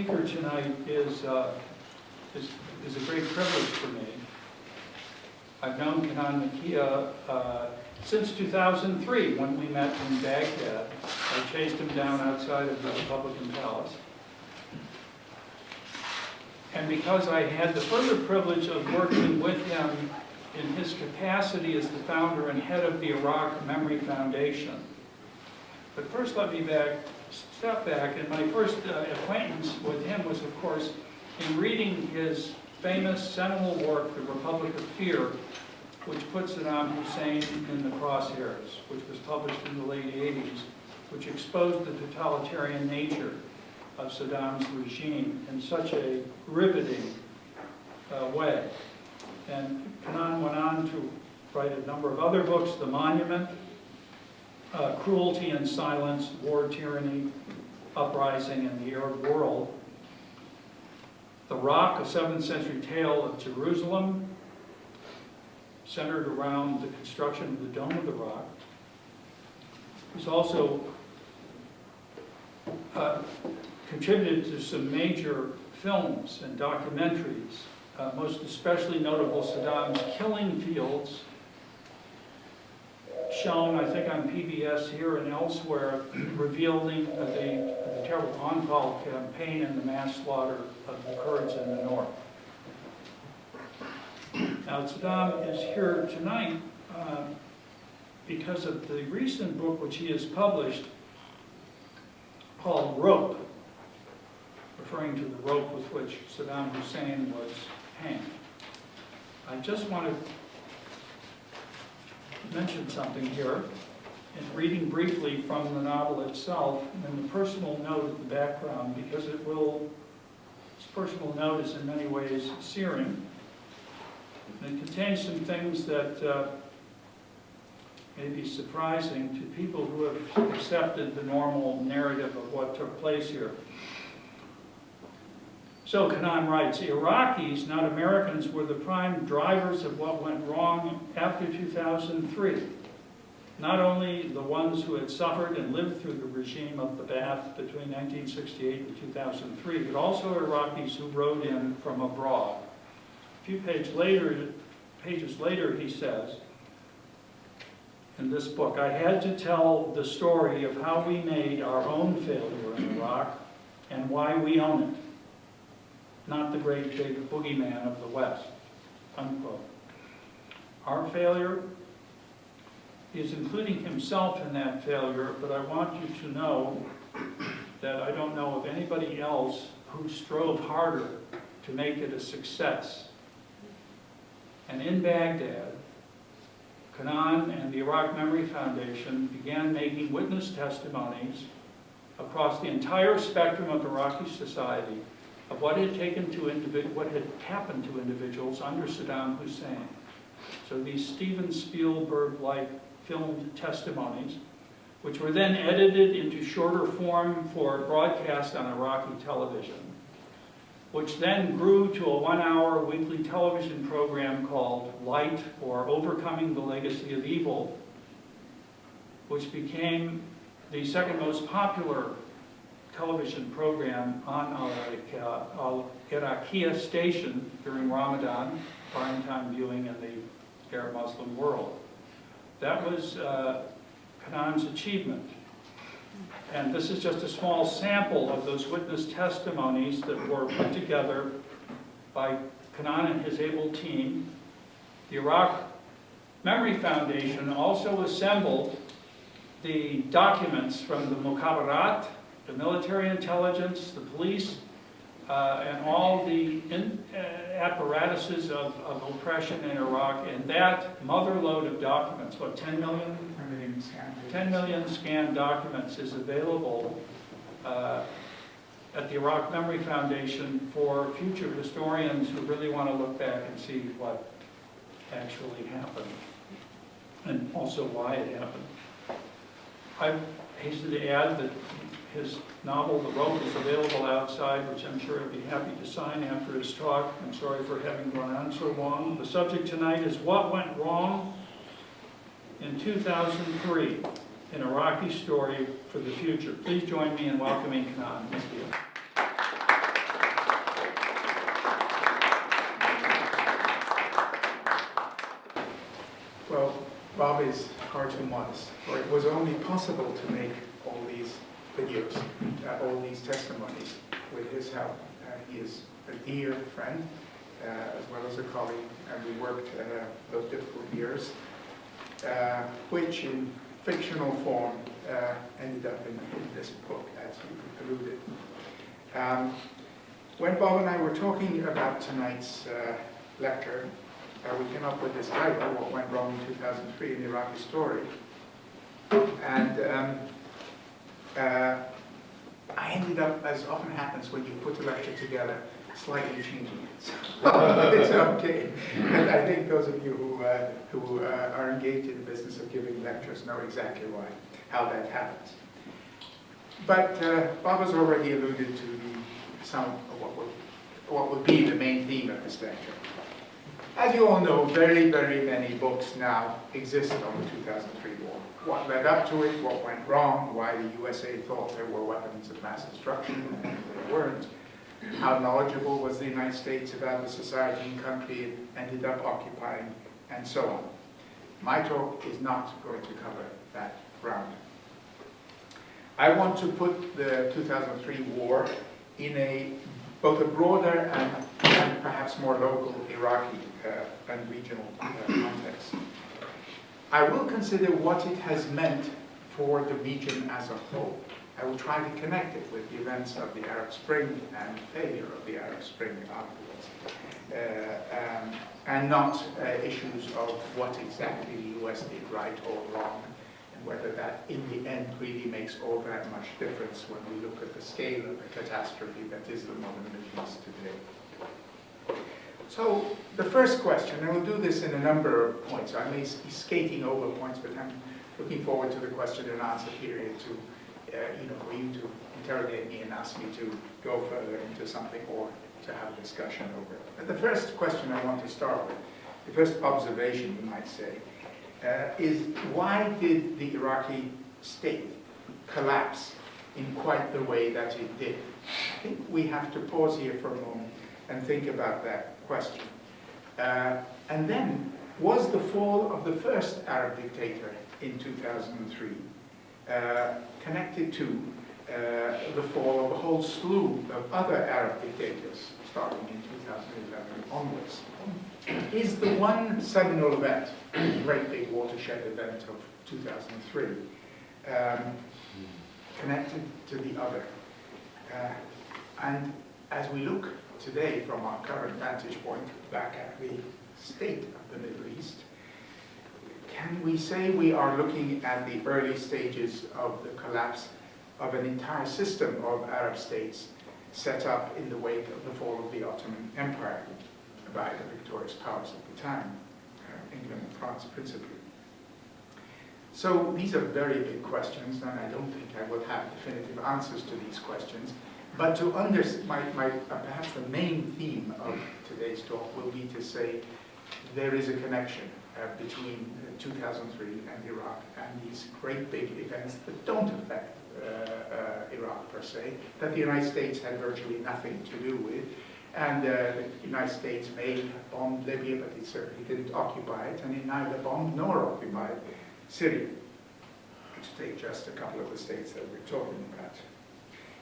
speaker tonight is a great privilege for me. I've known Kanan Makiya since 2003 when we met in Baghdad. I chased him down outside of the Republican Palace. And because I had the further privilege of working with him in his capacity as the founder and head of the Iraq Memory Foundation. But first let me step back, and my first acquaintance with him was, of course, in reading his famous seminal work, The Republic of Fear, which put Saddam Hussein in the crosshairs, which was published in the late 80s, which exposed the totalitarian nature of Saddam's regime in such a riveting way. And Kanan went on to write a number of other books, The Monument, Cruelty and Silence, War, Tyranny, Uprising, and the Arab World, The Rock, a 7th century tale of Jerusalem, centered around the construction of the Dome of the Rock. He's also contributed to some major films and documentaries, most especially notable Saddam's killing fields, shown, I think, on PBS here and elsewhere, revealing the terrible Anfal campaign and the mass slaughter of the Kurds in the north. Now, Saddam is here tonight because of the recent book which he has published called Rope, referring to the rope with which Saddam Hussein was hanged. I just want to mention something here, in reading briefly from the novel itself, and the personal note at the background, because this personal note is in many ways searing. And it contains some things that may be surprising to people who have accepted the normal narrative of what took place here. So Kanan writes, Iraqis, not Americans, were the prime drivers of what went wrong after 2003. Not only the ones who had suffered and lived through the regime of the Ba'ath between 1968 and 2003, but also Iraqis who rode in from abroad. A few pages later, he says, in this book, I had to tell the story of how we made our own failure in Iraq and why we own it. Not the great big boogeyman of the West, unquote. Our failure is including himself in that failure, but I want you to know that I don't know of anybody else who strove harder to make it a success. And in Baghdad, Kanan and the Iraq Memory Foundation began making witness testimonies across the entire spectrum of Iraqi society of what had happened to individuals under Saddam Hussein. So these Steven Spielberg-like filmed testimonies, which were then edited into shorter form for broadcast on Iraqi television, which then grew to a 1-hour weekly television program called Light, or Overcoming the Legacy of Evil, which became the second most popular television program on Al-Iraqi station during Ramadan, prime time viewing in the Arab Muslim world. That was Kanan's achievement. And this is just a small sample of those witness testimonies that were put together by Kanan and his able team. The Iraq Memory Foundation also assembled the documents from the Mukhabarat, the military intelligence, the police, and all the apparatuses of oppression in Iraq. And that mother lode of documents, what, 10 million? 10 million scanned documents is available at the Iraq Memory Foundation for future historians who really want to look back and see what actually happened, and also why it happened. I hasten to add that his novel, The Rope, is available outside, which I'm sure he'd be happy to sign after his talk. I'm sorry for having gone on so long. The subject tonight is What Went Wrong in 2003, an Iraqi story for the future. Please join me in welcoming Kanan Makiya. Bob is far too modest, for it was only possible to make all these videos, all these testimonies with his help. He is a dear friend, as well as a colleague, and we worked those difficult years, which in fictional form ended up in this book, as you alluded. When Bob and I were talking about tonight's lecture, we came up with this title, What Went Wrong in 2003, an Iraqi Story. And I ended up, as often happens when you put a lecture together, slightly changing it. So it's okay. And I think those of you who are engaged in the business of giving lectures know exactly how that happens. But Bob has already alluded to some of what will be the main theme of this lecture. As you all know, very, very many books now exist on the 2003 war. What led up to it, what went wrong, why the USA thought there were weapons of mass destruction and they weren't, how knowledgeable was the United States about the society and country it ended up occupying, and so on. My talk is not going to cover that ground. I want to put the 2003 war in both a broader and perhaps more local Iraqi and regional context. I will consider what it has meant for the region as a whole. I will try to connect it with the events of the Arab Spring and failure of the Arab Spring afterwards, and not issues of what exactly the US did right or wrong, and whether that in the end really makes all that much difference when we look at the scale of the catastrophe that is the modern Middle East today. So the first question, and we'll do this in a number of points. I may be skating over points, but I'm looking forward to the question and answer period to, for you to interrogate me and ask me to go further into something or to have a discussion over it. But the first question I want to start with, the first observation you might say, is why did the Iraqi state collapse in quite the way that it did? I think we have to pause here for a moment and think about that question. And then, was the fall of the first Arab dictator in 2003 connected to the fall of a whole slew of other Arab dictators starting in 2011 onwards? Is the one seminal event, the great big watershed event of 2003, connected to the other? And as we look today from our current vantage point back at the state of the Middle East, can we say we are looking at the early stages of the collapse of an entire system of Arab states set up in the wake of the fall of the Ottoman Empire by the victorious powers at the time, England and France principally? So these are very big questions, and I don't think I will have definitive answers to these questions. But to understand, perhaps the main theme of today's talk will be to say there is a connection between 2003 and Iraq and these great big events that don't affect Iraq per se, that the United States had virtually nothing to do with. And the United States may have bombed Libya, but it certainly didn't occupy it, and it neither bombed nor occupied Syria, to take just a couple of the states that we're talking about.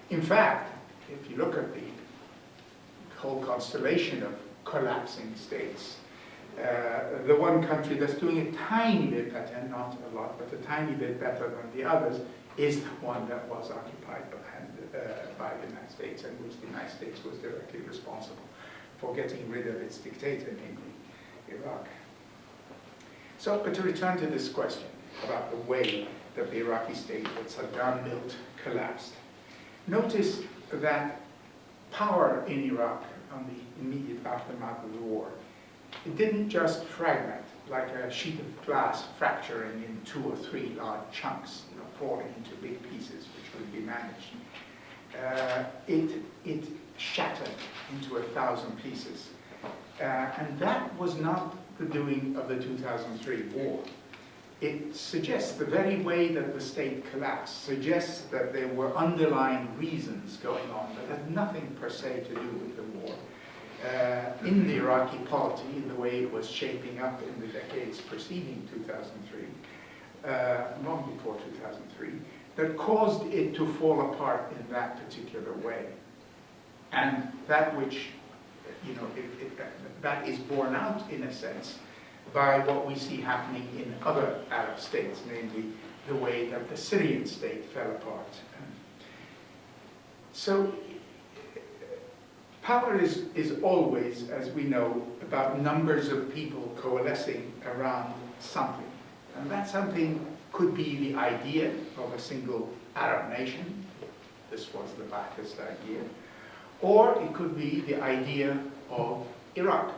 In fact, if you look at the whole constellation of collapsing states, the one country that's doing a tiny bit better, not a lot, but a tiny bit better than the others, is the one that was occupied by the United States, and which the United States was directly responsible for getting rid of its dictator, namely Iraq. So, but to return to this question about the way that the Iraqi state that Saddam built collapsed, notice that power in Iraq on the immediate aftermath of the war, it didn't just fragment like a sheet of glass fracturing in 2 or 3 large chunks, falling into big pieces which would be managed. It shattered into 1,000 pieces. And that was not the doing of the 2003 war. It suggests the very way that the state collapsed, suggests that there were underlying reasons going on that had nothing per se to do with the war. in the Iraqi polity, in the way it was shaping up in the decades preceding 2003, long before 2003, that caused it to fall apart in that particular way. And that which, you know, that is borne out, in a sense, by what we see happening in other Arab states, namely the way that the Syrian state fell apart. So power is always, as we know, about numbers of people coalescing around something. And that something could be the idea of a single Arab nation. This was the Ba'athist idea. Or it could be the idea of Iraq,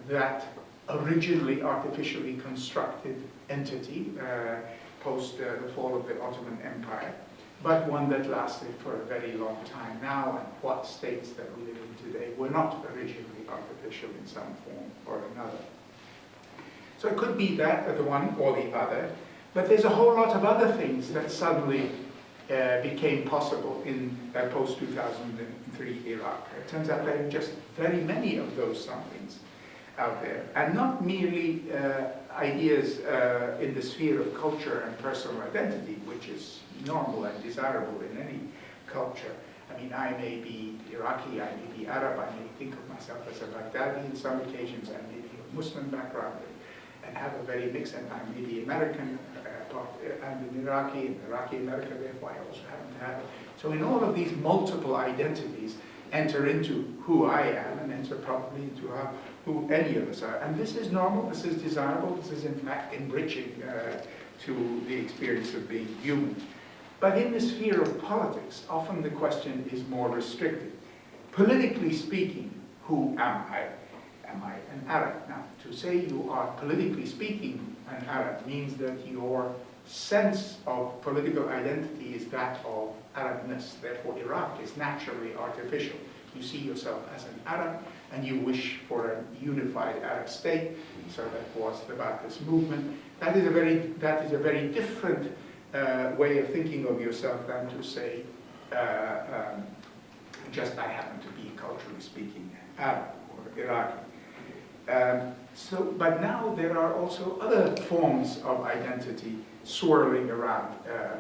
that originally artificially constructed entity post the fall of the Ottoman Empire, but one that lasted for a very long time now, and what states that we live in today were not originally artificial in some form or another. So it could be that, the one or the other, but there's a whole lot of other things that suddenly became possible in post-2003 Iraq. It turns out there are just very many of those somethings out there, and not merely ideas in the sphere of culture and personal identity, which is normal and desirable in any culture. I mean, I may be Iraqi, I may be Arab, I may think of myself as a Baghdadi in some occasions, I may be of Muslim background and have a very mixed, and I may be American, and an Iraqi American, therefore I also happen to have it. So in all of these multiple identities enter into who I am, and enter probably into who any of us are. And this is normal, this is desirable, this is in fact enriching to the experience of being human. But in the sphere of politics, often the question is more restricted. Politically speaking, who am I? Am I an Arab? Now, to say you are politically speaking an Arab means that your sense of political identity is that of Arabness. Therefore, Iraq is naturally artificial. You see yourself as an Arab, and you wish for a unified Arab state. So that was the Ba'athist movement. That is a very different way of thinking of yourself than to say, just I happen to be, culturally speaking, Arab or Iraqi. But now there are also other forms of identity swirling around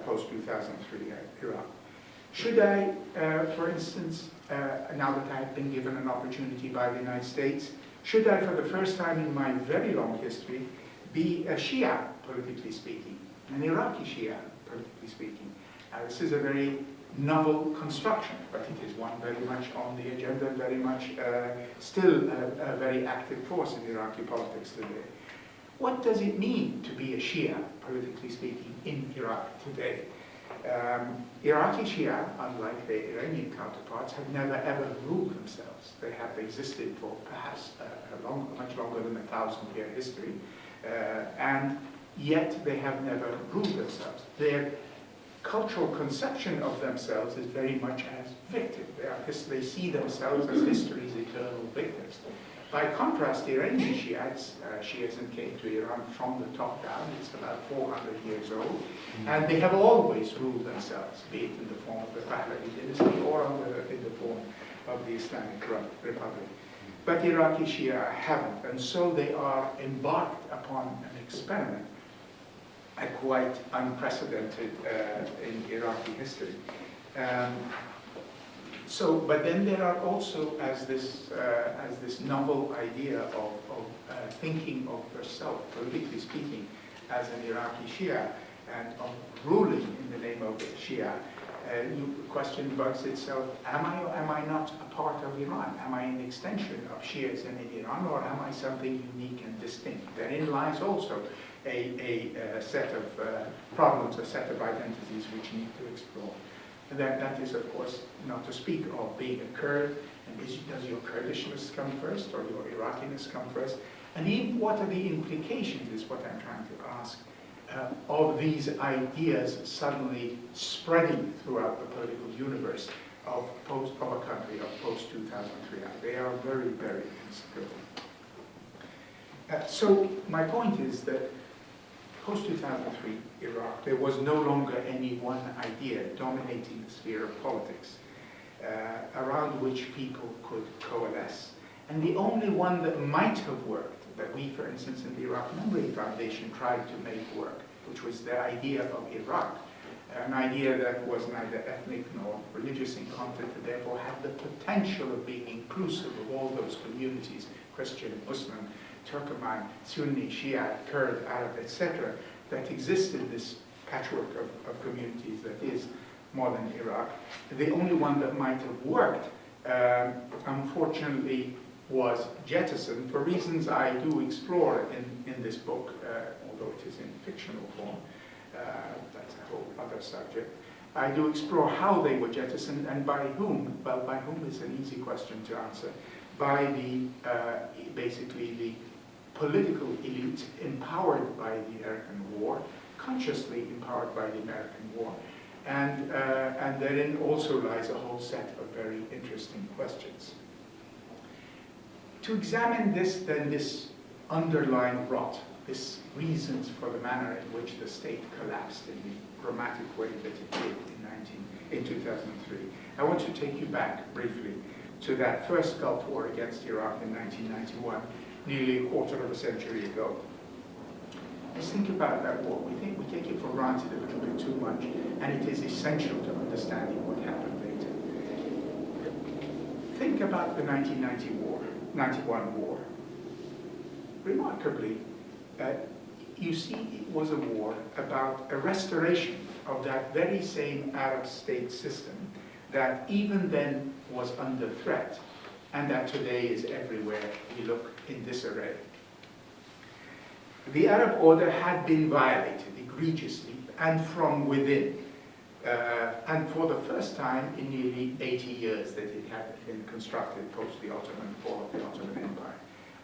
post-2003 Iraq. Should I, for instance, now that I have been given an opportunity by the United States, should I, for the first time in my very long history, be a Shia, politically speaking, an Iraqi Shia, politically speaking? This is a very novel construction, but it is one very much on the agenda, very much still a very active force in Iraqi politics today. What does it mean to be a Shia, politically speaking, in Iraq today? Iraqi Shia, unlike their Iranian counterparts, have never ever ruled themselves. They have existed for perhaps much longer than a 1,000-year history, and yet they have never ruled themselves. Their cultural conception of themselves is very much as victims. They see themselves as history's eternal victims. By contrast, the Iranian Shiites, Shiism came to Iran from the top down. It's about 400 years old. And they have always ruled themselves, be it in the form of the Pahlavi dynasty or in the form of the Islamic Republic. But Iraqi Shia haven't. And so they are embarked upon an experiment, quite unprecedented in Iraqi history. But then there are also, as this novel idea of thinking of yourself, politically speaking, as an Iraqi Shia, and of ruling in the name of Shia, the question bugs itself, am I or am I not a part of Iran? Am I an extension of Shiism in Iran, or am I something unique and distinct? Therein lies also a set of problems, a set of identities which need to explore. And that is, of course, not to speak of being a Kurd, and does your Kurdishness come first, or your Iraqiness come first? And even what are the implications, is what I'm trying to ask, of these ideas suddenly spreading throughout the political universe of a country of post-2003. They are very, very considerable. So my point is that post-2003 Iraq, there was no longer any one idea dominating the sphere of politics around which people could coalesce. And the only one that might have worked, that we, for instance, in the Iraq Memory Foundation tried to make work, which was the idea of Iraq, an idea that was neither ethnic nor religious in content, and therefore had the potential of being inclusive of all those communities, Christian, Muslim, Turkoman, Sunni, Shia, Kurd, Arab, etc., that existed, this patchwork of communities that is modern Iraq. The only one that might have worked, unfortunately, was jettisoned for reasons I do explore in this book, although it is in fictional form. That's a whole other subject. I do explore how they were jettisoned and by whom. Well, by whom is an easy question to answer. By the, basically the political elite empowered by the American war, consciously empowered by the American war. And therein also lies a whole set of very interesting questions. To examine this, then, this underlying rot, this reasons for the manner in which the state collapsed in the dramatic way that it did in 2003, I want to take you back briefly to that first Gulf War against Iraq in 1991, nearly a quarter of a century ago. Let's think about that war. We take it for granted a little bit too much, and it is essential to understanding what happened later. Think about the 1991 war. Remarkably, you see, it was a war about a restoration of that very same Arab state system that even then was under threat, and that today is everywhere we look in disarray. The Arab order had been violated egregiously and from within, and for the first time in nearly 80 years that it had been constructed post the Ottoman fall of the Ottoman Empire.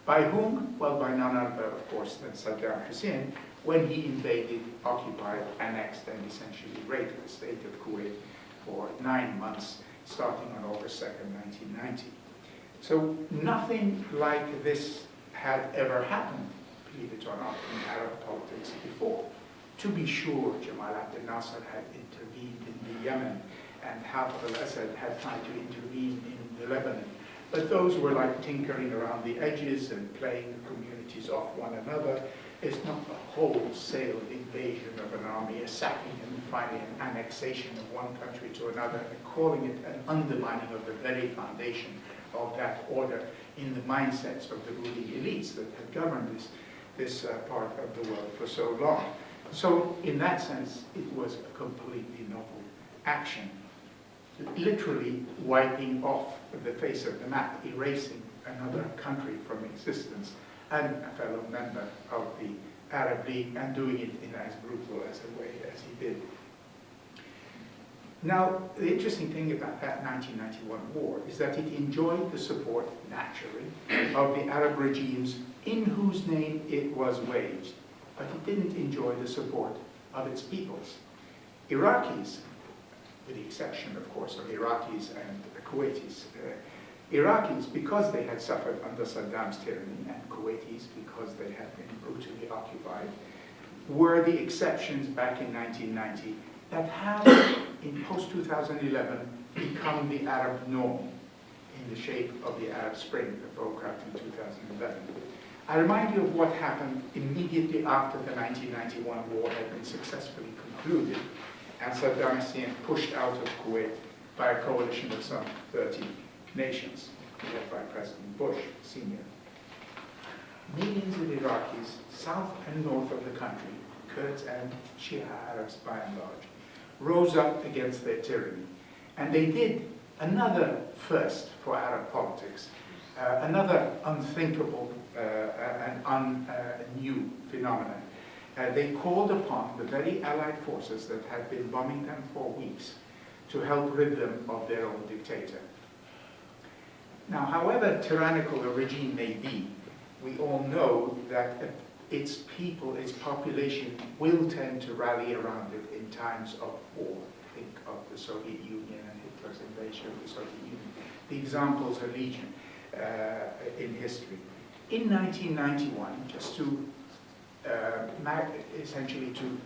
By whom? Well, by none other, of course, than Saddam Hussein, when he invaded, occupied, annexed, and essentially raped the state of Kuwait for 9 months, starting on August 2nd, 1990. So nothing like this had ever happened, believe it or not, in Arab politics before. To be sure, Jamal Abdel Nasser had intervened in the Yemen, and Hafez al-Assad had tried to intervene in the Lebanon. But those were like tinkering around the edges and playing the communities off one another. It's not a wholesale invasion of an army, a sacking and finally an annexation of one country to another, and calling it an undermining of the very foundation of that order in the mindsets of the ruling elites that had governed this part of the world for so long. So in that sense, it was a completely novel action, literally wiping off the face of the map, erasing another country from existence, and a fellow member of the Arab League, and doing it in as brutal as a way as he did. Now, the interesting thing about that 1991 war is that it enjoyed the support, naturally, of the Arab regimes in whose name it was waged, but it didn't enjoy the support of its peoples. Iraqis, with the exception, of course, of Iraqis and the Kuwaitis, Iraqis, because they had suffered under Saddam's tyranny, and Kuwaitis, because they had been brutally occupied, were the exceptions back in 1990 that have, in post-2011, become the Arab norm in the shape of the Arab Spring that broke out in 2011. I remind you of what happened immediately after the 1991 war had been successfully concluded, and Saddam Hussein pushed out of Kuwait by a coalition of some 30 nations, led by President Bush Sr. Millions of Iraqis, south and north of the country, Kurds and Shia Arabs by and large, rose up against their tyranny. And they did another first for Arab politics, another unthinkable and new phenomenon. They called upon the very Allied forces that had been bombing them for weeks to help rid them of their own dictator. Now, however tyrannical a regime may be, we all know that its people, its population, will tend to rally around it in times of war. Think of the Soviet Union and Hitler's invasion of the Soviet Union. The examples are legion in history. In 1991, just to essentially to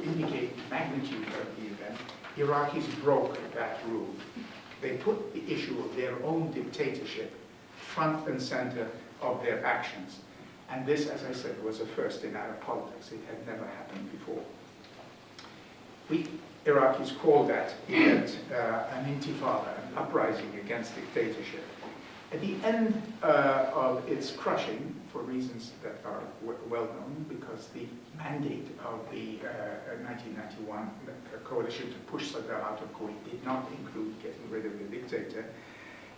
indicate the magnitude of the event, Iraqis broke that rule. They put the issue of their own dictatorship front and center of their actions. And this, as I said, was a first in Arab politics. It had never happened before. We Iraqis call that event an intifada, an uprising against dictatorship. At the end of its crushing, for reasons that are well known, because the mandate of the 1991 coalition to push Saddam out of Kuwait did not include getting rid of the dictator,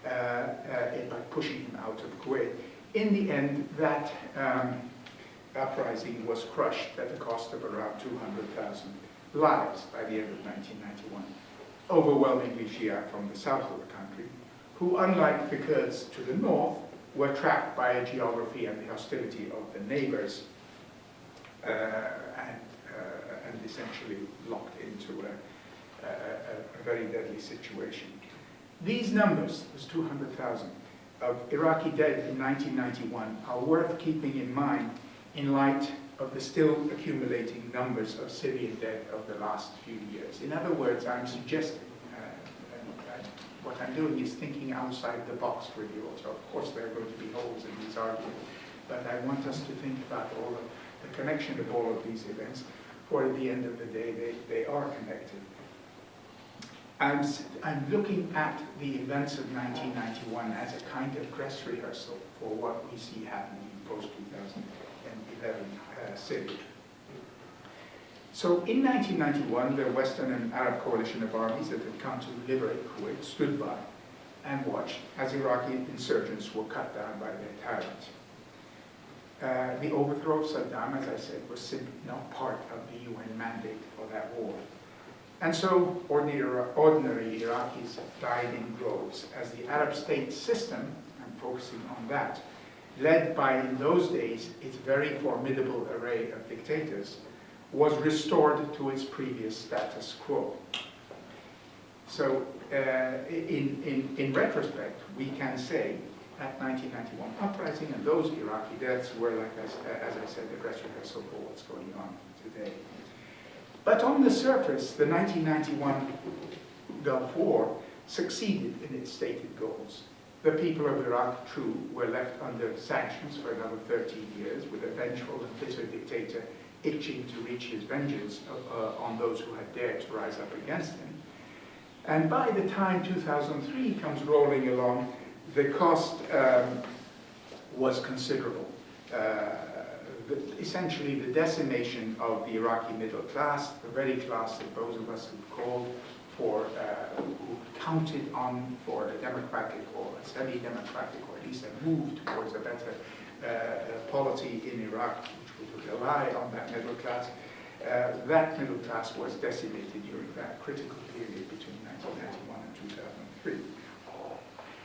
by pushing him out of Kuwait. In the end, that uprising was crushed at the cost of around 200,000 lives by the end of 1991, overwhelmingly Shia from the south of the country, who, unlike the Kurds to the north, were trapped by a geography and the hostility of the neighbors, and essentially locked into a very deadly situation. These numbers, those 200,000 of Iraqi dead in 1991, are worth keeping in mind in light of the still accumulating numbers of Syrian dead of the last few years. In other words, I'm suggesting, what I'm doing is thinking outside the box with you also. Of course, there are going to be holes in these arguments, but I want us to think about all of the connection of all of these events, for at the end of the day, they are connected. I'm looking at the events of 1991 as a kind of dress rehearsal for what we see happening in post-2011 Syria. So in 1991, the Western and Arab coalition of armies that had come to liberate Kuwait stood by and watched as Iraqi insurgents were cut down by their tyrant. The overthrow of Saddam, as I said, was simply not part of the UN mandate for that war. And so ordinary Iraqis died in droves as the Arab state system, I'm focusing on that, led by, in those days, its very formidable array of dictators, was restored to its previous status quo. So in retrospect, we can say that 1991 uprising and those Iraqi deaths were, like as I said, the dress rehearsal for what's going on today. But on the surface, the 1991 Gulf War succeeded in its stated goals. The people of Iraq, true, were left under sanctions for another 13 years, with a vengeful and bitter dictator itching to reach his vengeance on those who had dared to rise up against him. And by the time 2003 comes rolling along, the cost was considerable. Essentially, the decimation of the Iraqi middle class, the very class that those of us who called for, who counted on for a democratic or a semi-democratic, or at least a move towards a better polity in Iraq, which would rely on that middle class was decimated during that critical period between 1991 and 2003.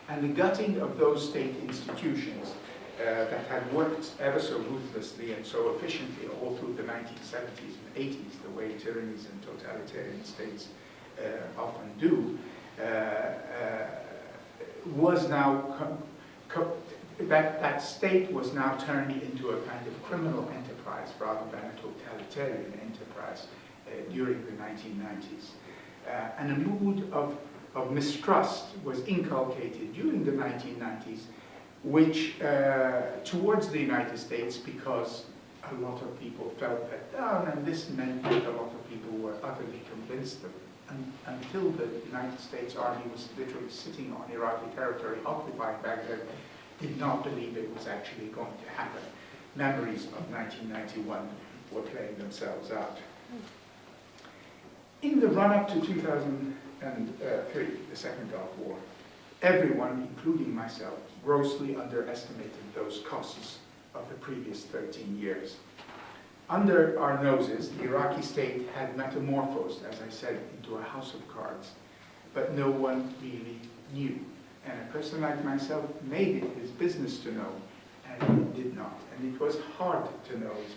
And the gutting of those state institutions that had worked ever so ruthlessly and so efficiently all through the 1970s and 80s, the way tyrannies and totalitarian states often do, was now, that state was now turned into a kind of criminal enterprise rather than a totalitarian enterprise during the 1990s. And a mood of mistrust was inculcated during the 1990s, which towards the United States, because a lot of people felt that down, and this meant that a lot of people were utterly convinced that until the United States Army was literally sitting on Iraqi territory, occupying Baghdad, did not believe it was actually going to happen. Memories of 1991 were playing themselves out. In the run-up to 2003, the Second Gulf War, everyone, including myself, grossly underestimated those costs of the previous 13 years. Under our noses, the Iraqi state had metamorphosed, as I said, into a house of cards, but no one really knew. And a person like myself made it his business to know, and did not. And it was hard to know, is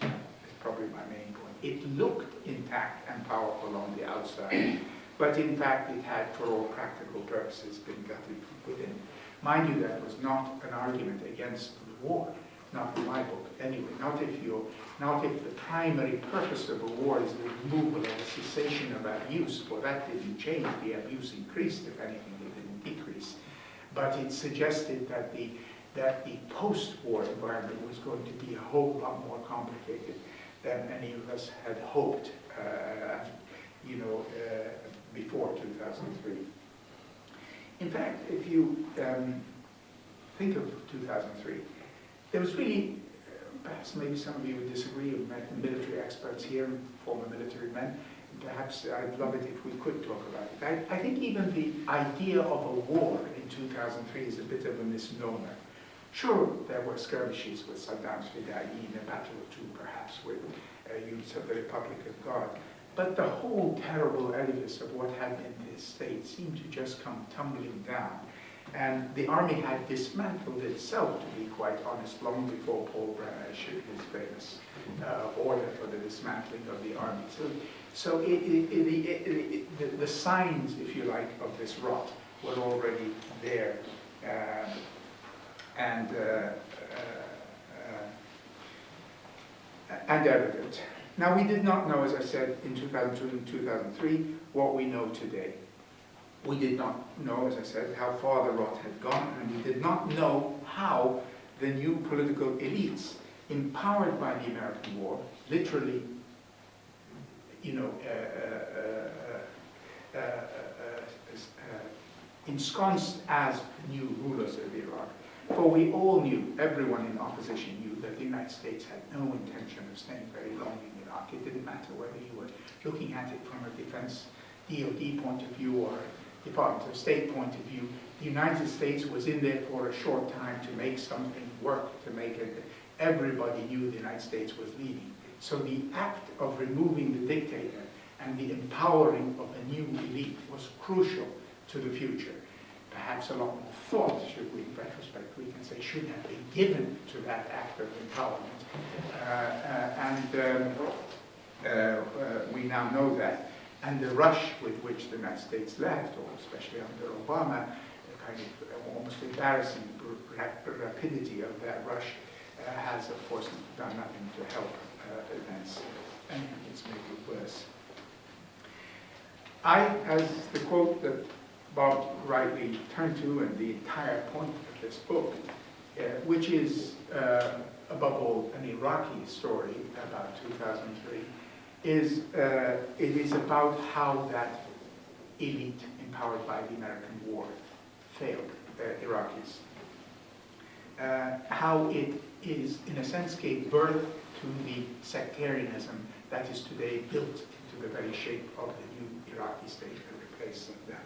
probably my main point. It looked intact and powerful on the outside, but in fact it had, for all practical purposes, been gutted within. Mind you, that was not an argument against the war, not in my book anyway, not if the primary purpose of a war is the removal or the cessation of abuse, for that didn't change, the abuse increased, if anything, it didn't decrease. But it suggested that the that the post-war environment was going to be a whole lot more complicated than any of us had hoped, before 2003. In fact, if you think of 2003, there was really, perhaps maybe some of you would disagree, military experts here, former military men, perhaps I'd love it if we could talk about it. I think even the idea of a war in 2003 is a bit of a misnomer. Sure, there were skirmishes with Saddam's Fidayeen, a battle or two perhaps with units of the Republic of God, but the whole terrible edifice of what had been this state seemed to just come tumbling down. And the army had dismantled itself, to be quite honest, long before Paul Bremer issued his famous order for the dismantling of the army. So the signs, if you like, of this rot were already there and evident. Now, we did not know, as I said, in 2002 and 2003, what we know today. We did not know, as I said, how far the rot had gone, and we did not know how the new political elites, empowered by the American war, literally, ensconced as new rulers of Iraq. For we all knew, everyone in opposition knew, that the United States had no intention of staying very long in Iraq. It didn't matter whether you were looking at it from a defense DoD point of view or Department of State point of view. The United States was in there for a short time to make something work, to make it. Everybody knew the United States was leading. So the act of removing the dictator and the empowering of a new elite was crucial to the future. Perhaps a lot more thought, should we, in retrospect, we can say, should have been given to that act of empowerment. We now know that. And the rush with which the United States left, or especially under Obama, the kind of almost embarrassing rapidity of that rush has, of course, done nothing to help events. And it's made it worse. As the quote that Bob rightly turned to, and the entire point of this book, which is, above all, an Iraqi story about 2003, is it is about how that elite empowered by the American war failed the Iraqis. How it is, in a sense, gave birth to the sectarianism that is today built into the very shape of the new Iraqi state that replaced Saddam.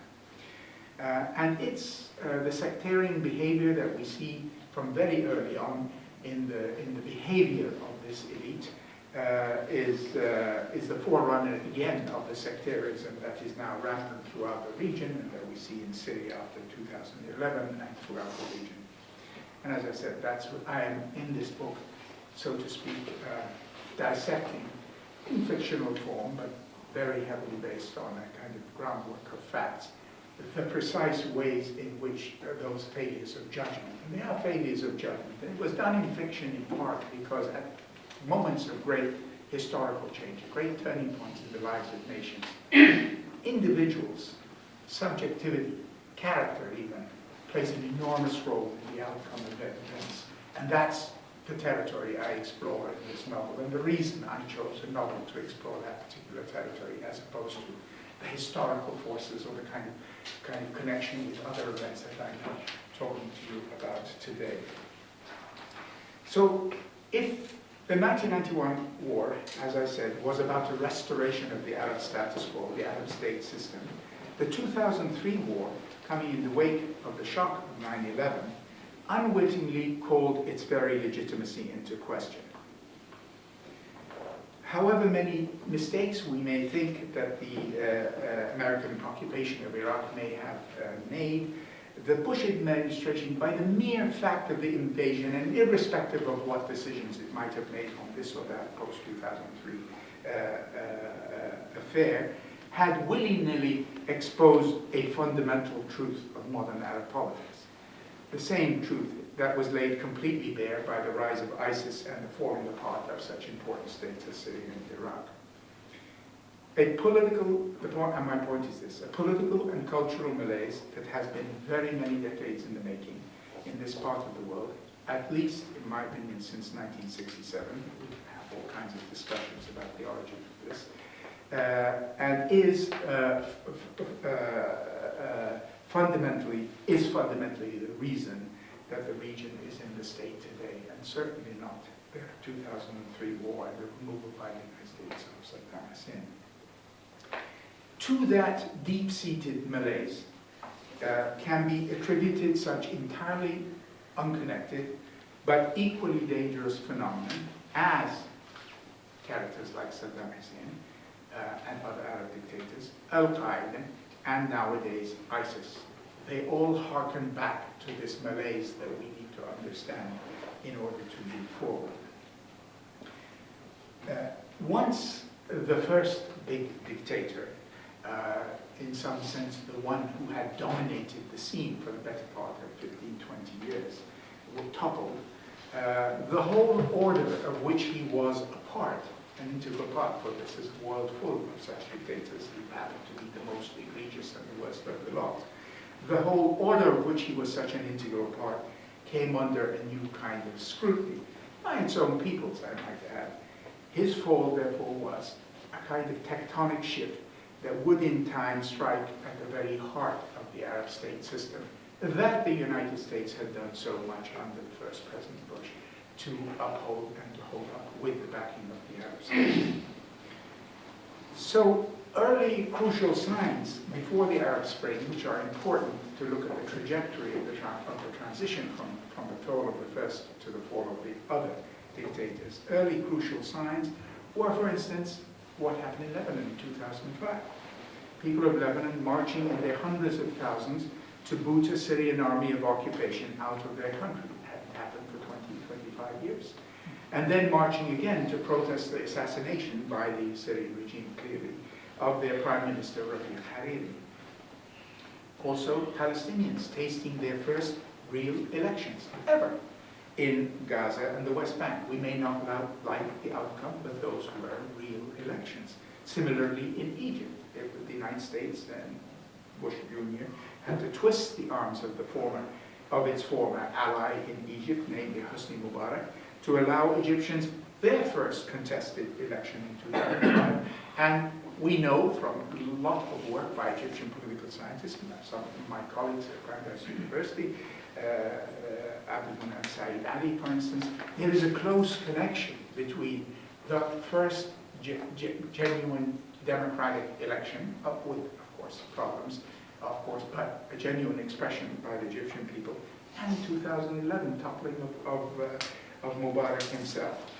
And it's the sectarian behavior that we see from very early on in the behavior of this elite is the forerunner again of the sectarianism that is now rampant throughout the region and that we see in Syria after 2011 and throughout the region. And as I said, that's what I am in this book, so to speak, dissecting in fictional form, but very heavily based on a kind of groundwork of facts, the precise ways in which those failures of judgment, and they are failures of judgment, and it was done in fiction in part because at moments of great historical change, great turning points in the lives of nations, individuals, subjectivity, character even, plays an enormous role in the outcome of events. And that's the territory I explore in this novel, and the reason I chose a novel to explore that particular territory as opposed to the historical forces or the kind of connection with other events that I'm not talking to you about today. So if the 1991 war, as I said, was about the restoration of the Arab status quo, the Arab state system, the 2003 war, coming in the wake of the shock of 9/11, unwittingly called its very legitimacy into question. However many mistakes we may think that the American occupation of Iraq may have made, the Bush administration, by the mere fact of the invasion, and irrespective of what decisions it might have made on this or that post-2003 affair, had willy-nilly exposed a fundamental truth of modern Arab politics. The same truth that was laid completely bare by the rise of ISIS and the falling apart of such important states as Syria and Iraq. And my point is this, a political and cultural malaise that has been very many decades in the making in this part of the world, at least in my opinion since 1967. We have all kinds of discussions about the origin of this. And is fundamentally the reason that the region is in the state today, and certainly not the 2003 war and the removal by the United States of Saddam Hussein. To that deep-seated malaise can be attributed such entirely unconnected but equally dangerous phenomenon as characters like Saddam Hussein and other Arab dictators, Al-Qaeda, and nowadays ISIS. They all harken back to this malaise that we need to understand in order to move forward. Once the first big dictator, in some sense the one who had dominated the scene for the better part of 15, 20 years, toppled, the whole order of which he was a part, an integral part, for this is a world full of such dictators who happened to be the most egregious and the worst of the lot. The whole order of which he was such an integral part came under a new kind of scrutiny by its own peoples, I might add. His fall, therefore, was a kind of tectonic shift that would in time strike at the very heart of the Arab state system that the United States had done so much under the first President Bush to uphold and to hold up with the backing of the Arab states. So early crucial signs before the Arab Spring, which are important to look at the trajectory of the transition from the fall of the first to the fall of the other dictators. Early crucial signs were, for instance, what happened in Lebanon in 2005. People of Lebanon marching in their hundreds of thousands to boot a Syrian army of occupation out of their country. It hadn't happened for 20, 25 years. And then marching again to protest the assassination by the Syrian regime, clearly, of their Prime Minister, Rafiq Hariri. Also, Palestinians tasting their first real elections ever in Gaza and the West Bank. We may not like the outcome, but those were real elections. Similarly, in Egypt, the United States and Bush Jr. had to twist the arms of its former ally in Egypt, namely Hosni Mubarak, to allow Egyptians their first contested election in 2005. And we know from a lot of work by Egyptian political scientists, some of my colleagues at Brandeis University, Abdul Saeed Ali, for instance, there is a close connection between the first genuine democratic election, with, of course, problems, but a genuine expression by the Egyptian people, and 2011 toppling of Mubarak himself.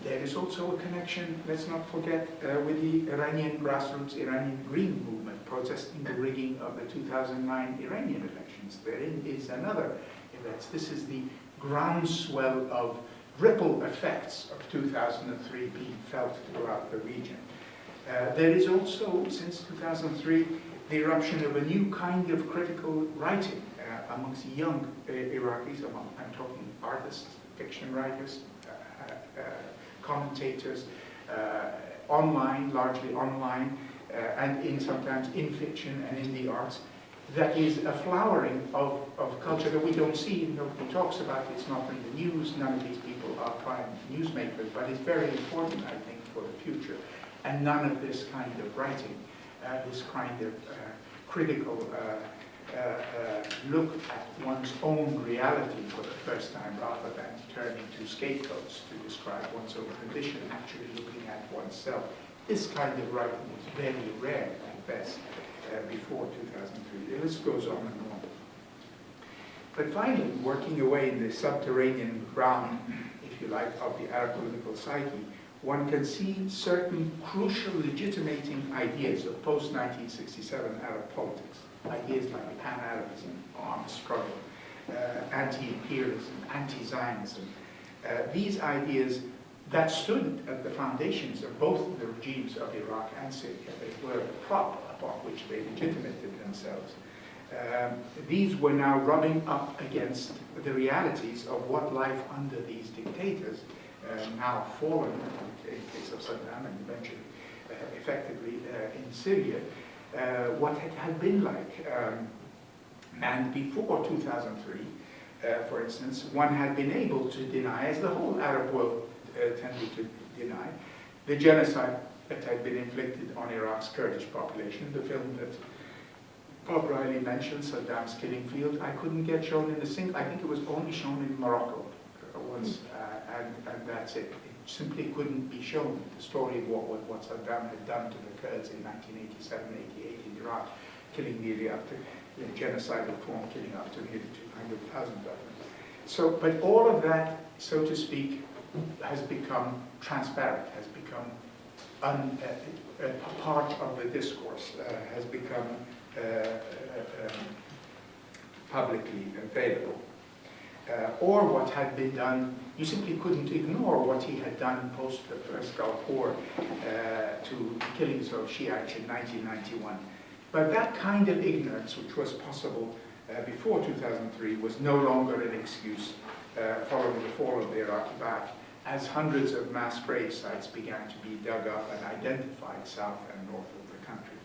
There is also a connection, let's not forget, with the Iranian grassroots Iranian Green movement protesting the rigging of the 2009 Iranian elections. Therein is another event. This is the groundswell of ripple effects of 2003 being felt throughout the region. There is also, since 2003, the eruption of a new kind of critical writing amongst young Iraqis, I'm talking artists, fiction writers, commentators, online, largely online, and sometimes in fiction and in the arts. That is a flowering of culture that we don't see, nobody talks about it, it's not in the news, none of these people are prime newsmakers, but it's very important, I think, for the future. And none of this kind of writing, this kind of critical look at one's own reality for the first time, rather than turning to scapegoats to describe one's own condition, actually looking at oneself. This kind of writing was very rare at best before 2003. The list goes on and on. But finally, working away in the subterranean ground, if you like, of the Arab political psyche, one can see certain crucial legitimating ideas of post-1967 Arab politics. Ideas like pan-Arabism, armed struggle, anti-imperialism, anti-Zionism. These ideas that stood at the foundations of both the regimes of Iraq and Syria, they were the prop upon which they legitimated themselves. These were now rubbing up against the realities of what life under these dictators, now fallen, in the case of Saddam and eventually effectively in Syria, what it had been like. And before 2003, for instance, one had been able to deny, as the whole Arab world tended to deny, the genocide that had been inflicted on Iraq's Kurdish population. The film that Bob Riley mentioned, Saddam's Killing Field, I couldn't get shown in I think it was only shown in Morocco once, and that's it. It simply couldn't be shown. The story of what Saddam had done to the Kurds in 1987, 88 in Iraq, killing nearly up to, in genocidal form, killing up to nearly 200,000 of them. So, but all of that, so to speak, has become transparent, has become a part of the discourse, has become publicly available. Or what had been done, you simply couldn't ignore what he had done post the First Gulf War to the killings of Shiites in 1991. But that kind of ignorance, which was possible before 2003, was no longer an excuse following the fall of the Iraqi Baghdad, as hundreds of mass grave sites began to be dug up and identified south and north of the country.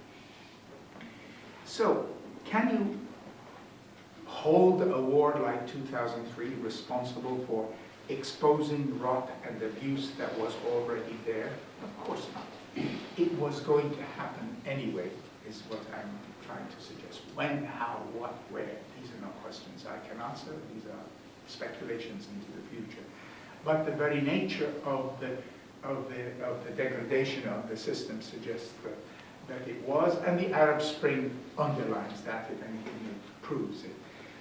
So, can you hold a war like 2003 responsible for exposing rot and abuse that was already there? Of course not. It was going to happen anyway, is what I'm trying to suggest. When, how, what, where? These are not questions I can answer. These are speculations into the future. But the very nature of the degradation of the system suggests that it was, and the Arab Spring underlines that, if anything, it proves it.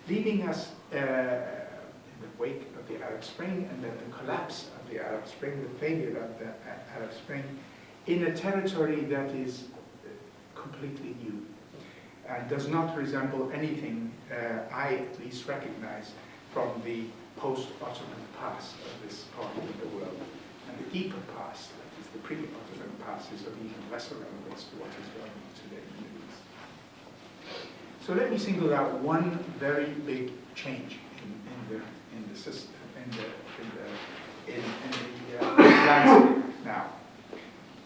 Leaving us in the wake of the Arab Spring and then the collapse of the Arab Spring, the failure of the Arab Spring, in a territory that is completely new and does not resemble anything I at least recognize from the post-Ottoman past of this part of the world. And the deeper past, that is the pre-Ottoman past, is of even lesser relevance to what is going on today in the Middle East. So let me single out one very big change in the system, in the landscape now.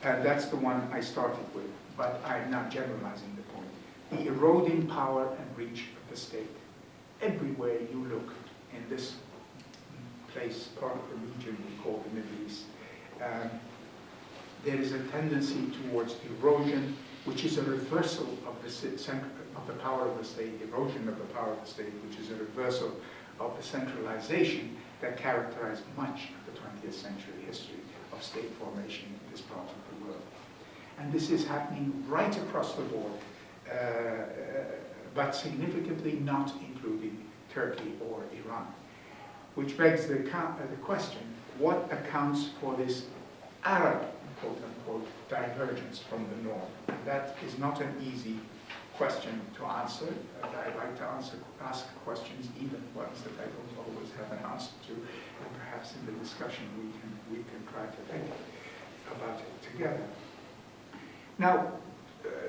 And that's the one I started with, but I'm not generalizing the point. The eroding power and reach of the state. Everywhere you look in this place, part of the region we call the Middle East, there is a tendency towards erosion, which is a reversal of the power of the state, erosion of the power of the state, which is a reversal of the centralization that characterized much of the 20th century history of state formation in this part of the world. And this is happening right across the board, but significantly not including Turkey or Iran. Which begs the question, what accounts for this Arab, quote-unquote, divergence from the norm? And that is not an easy question to answer. I like to ask questions, even ones that I don't always have an answer to, and perhaps in the discussion we can try to think about it together. Now,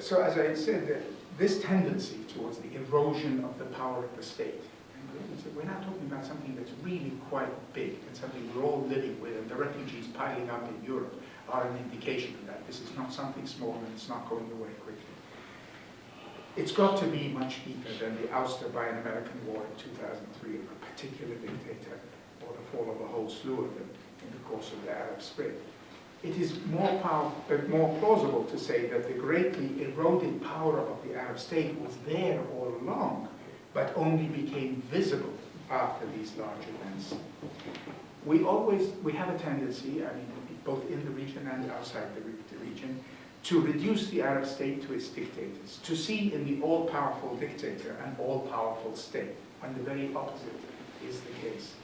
so as I said, this tendency towards the erosion of the power of the state, we're not talking about something that's really quite big and something we're all living with, and the refugees piling up in Europe are an indication of that. This is not something small, and it's not going away quickly. It's got to be much deeper than the ouster by an American war in 2003 of a particular dictator, or the fall of a whole slew of them in the course of the Arab Spring. It is more plausible to say that the greatly eroded power of the Arab state was there all along, but only became visible after these large events. We have a tendency, I mean, both in the region and outside the region, to reduce the Arab state to its dictators, to see in the all-powerful dictator an all-powerful state, when the very opposite is the case.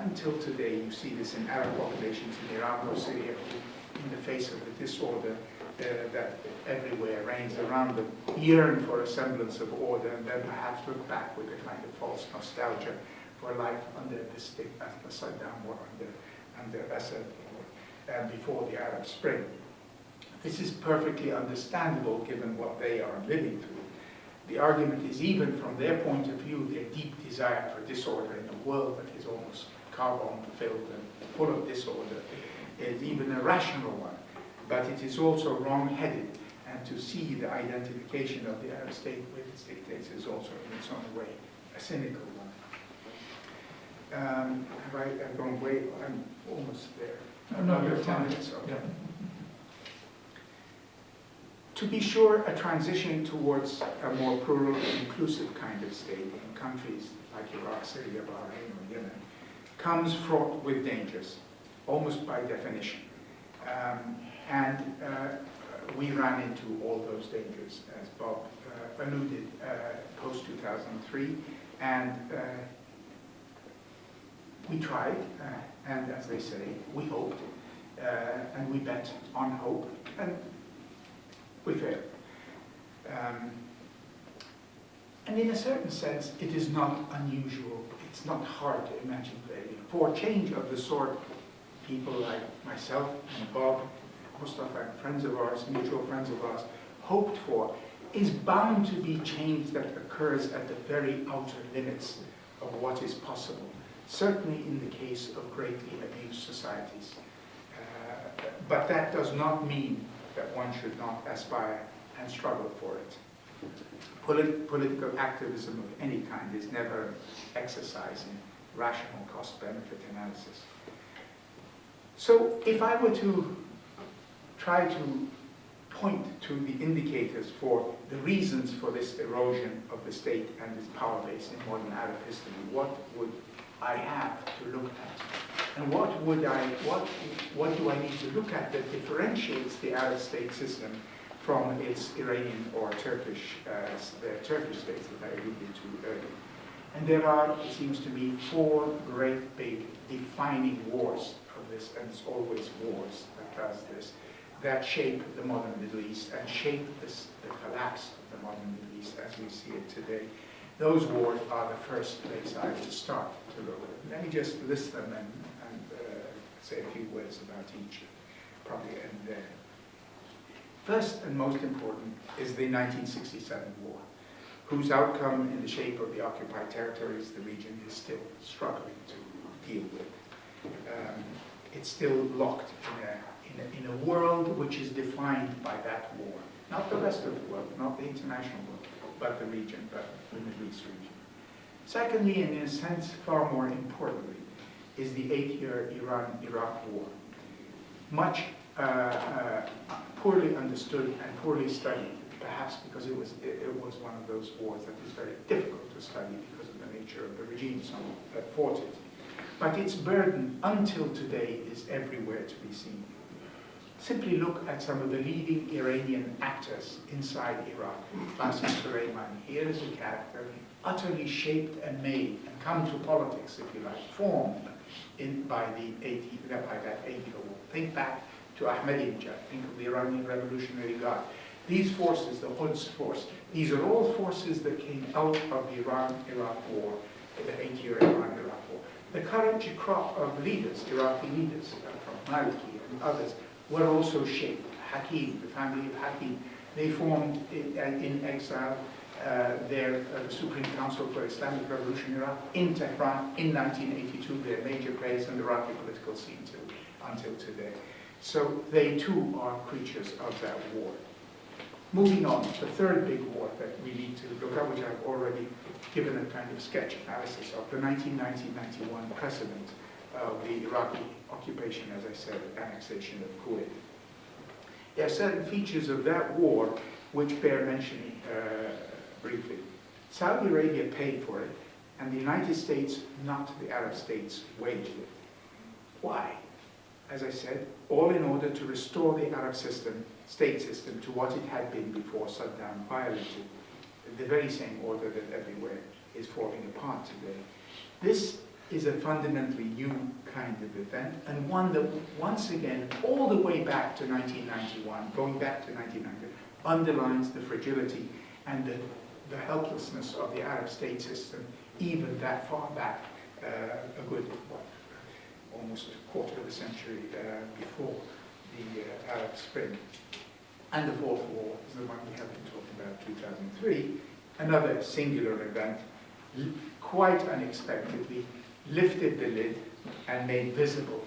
Until today, you see this in Arab populations in Iraq or Syria, who, in the face of the disorder that everywhere reigns around them, yearn for a semblance of order, and then perhaps look back with a kind of false nostalgia for life under the state, after Saddam or under Assad, and before the Arab Spring. This is perfectly understandable given what they are living through. The argument is, even from their point of view, their deep desire for disorder in a world that is almost carbon-filled and full of disorder is even a rational one. But it is also wrong-headed, and to see the identification of the Arab state with its dictators is also, in its own way, a cynical one. I've gone way, I'm almost there. Another 10 minutes, okay. Yeah. To be sure, a transition towards a more plural and inclusive kind of state in countries like Iraq, Syria, Bahrain, or Yemen comes fraught with dangers, almost by definition. We ran into all those dangers, as Bob alluded, post-2003, and we tried, and as they say, we hoped, and we bet on hope, and we failed. And in a certain sense, it is not unusual, it's not hard to imagine failure. For change of the sort people like myself and Bob, Mustafa, and friends of ours, mutual friends of ours, hoped for, is bound to be change that occurs at the very outer limits of what is possible, certainly in the case of greatly abused societies. But that does not mean that one should not aspire and struggle for it. Political activism of any kind is never exercise in rational cost-benefit analysis. So if I were to try to point to the indicators for the reasons for this erosion of the state and its power base in modern Arab history, what would I have to look at? And what do I need to look at that differentiates the Arab state system from its Iranian or Turkish, the Turkish states that I alluded to earlier? And there are, it seems to me, four great big defining wars of this, and it's always wars that does this, that shape the modern Middle East and shape the collapse of the modern Middle East as we see it today. Those wars are the first place I would start to look at. Let me just list them and say a few words about each, probably end there. First and most important is the 1967 war, whose outcome in the shape of the occupied territories the region is still struggling to deal with. It's still locked in a world which is defined by that war. Not the rest of the world, not the international world, but the region, but the Middle East region. Secondly, and in a sense far more importantly, is the 8-year Iran-Iraq war. Much poorly understood and poorly studied, perhaps because it was one of those wars that is very difficult to study because of the nature of the regimes that fought it. But its burden until today is everywhere to be seen. Simply look at some of the leading Iranian actors inside Iraq. Qasem Soleimani, here is a character utterly shaped and made and come to politics, if you like, formed by that 8-year war. Think back to Ahmadinejad, think of the Iranian Revolutionary Guard. These forces, the Quds force, these are all forces that came out of the Iran-Iraq war, the 8-year Iran-Iraq war. The current crop of leaders, Iraqi leaders, from Maliki and others, were also shaped. Hakim, the family of Hakim, they formed in exile the Supreme Council for Islamic Revolution in Iraq in Tehran in 1982. They're major players in the Iraqi political scene until today. So they too are creatures of that war. Moving on, the third big war that we need to look at, which I've already given a kind of sketch analysis of, the 1990-91 precedent of the Iraqi occupation, as I said, annexation of Kuwait. There are certain features of that war which bear mentioning briefly. Saudi Arabia paid for it, and the United States, not the Arab states, waged it. Why? As I said, all in order to restore the Arab state system to what it had been before Saddam violated the very same order that everywhere is falling apart today. This is a fundamentally new kind of event, and one that, once again, all the way back to 1991, going back to 1990, underlines the fragility and the helplessness of the Arab state system, even that far back, a good, almost a quarter of a century before the Arab Spring. And the Fourth War is the one we have been talking about, 2003, another singular event, quite unexpectedly, lifted the lid and made visible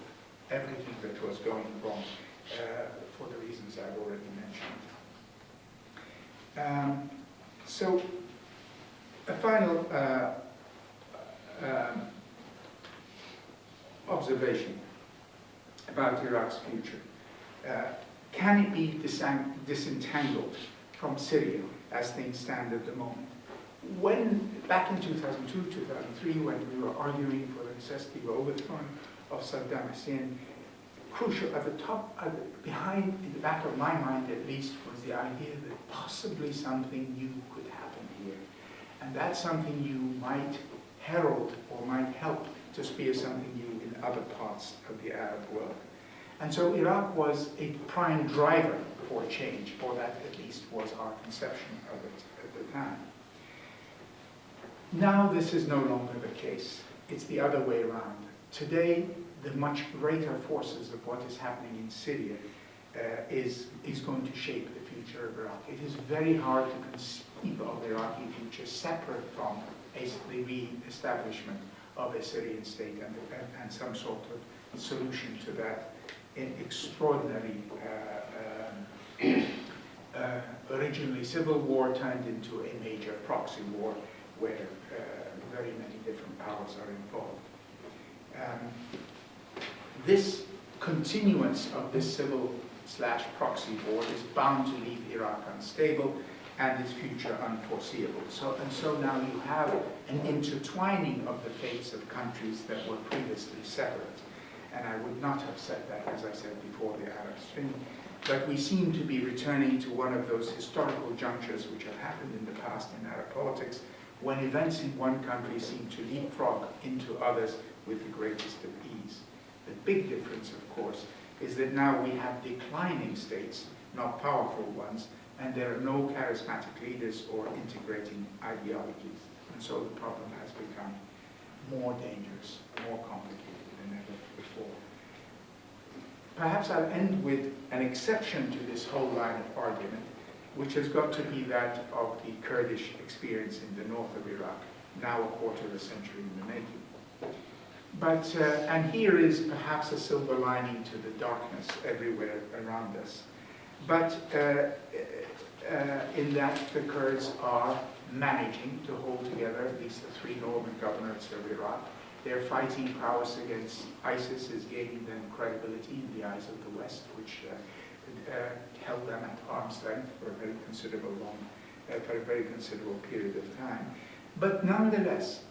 everything that was going wrong for the reasons I've already mentioned. So, a final observation about Iraq's future. Can it be disentangled from Syria as things stand at the moment? Back in 2002, 2003, when we were arguing for the necessity of overthrow of Saddam Hussein, crucial at the top, behind, in the back of my mind at least, was the idea that possibly something new could happen here. And that's something you might herald or might help to spear something new in other parts of the Arab world. And so Iraq was a prime driver for change, or that at least was our conception of it at the time. Now this is no longer the case. It's the other way around. Today, the much greater forces of what is happening in Syria is going to shape the future of Iraq. It is very hard to conceive of the Iraqi future separate from the re-establishment of a Syrian state and some sort of solution to that extraordinary, originally civil war turned into a major proxy war where very many different powers are involved. This continuance of this civil/proxy war is bound to leave Iraq unstable and its future unforeseeable. So now you have an intertwining of the fates of countries that were previously separate. And I would not have said that, as I said before, the Arab Spring. But we seem to be returning to one of those historical junctures which have happened in the past in Arab politics, when events in one country seem to leapfrog into others with the greatest of ease. The big difference, of course, is that now we have declining states, not powerful ones, and there are no charismatic leaders or integrating ideologies. And so the problem has become more dangerous, more complicated than ever before. Perhaps I'll end with an exception to this whole line of argument, which has got to be that of the Kurdish experience in the north of Iraq, now a quarter of a century in the making. But, and here is perhaps a silver lining to the darkness everywhere around us. But in that the Kurds are managing to hold together, at least the three northern governorates of Iraq. Their fighting prowess against ISIS is gaining them credibility in the eyes of the West, which held them at arm's length for a very considerable period of time. But nonetheless,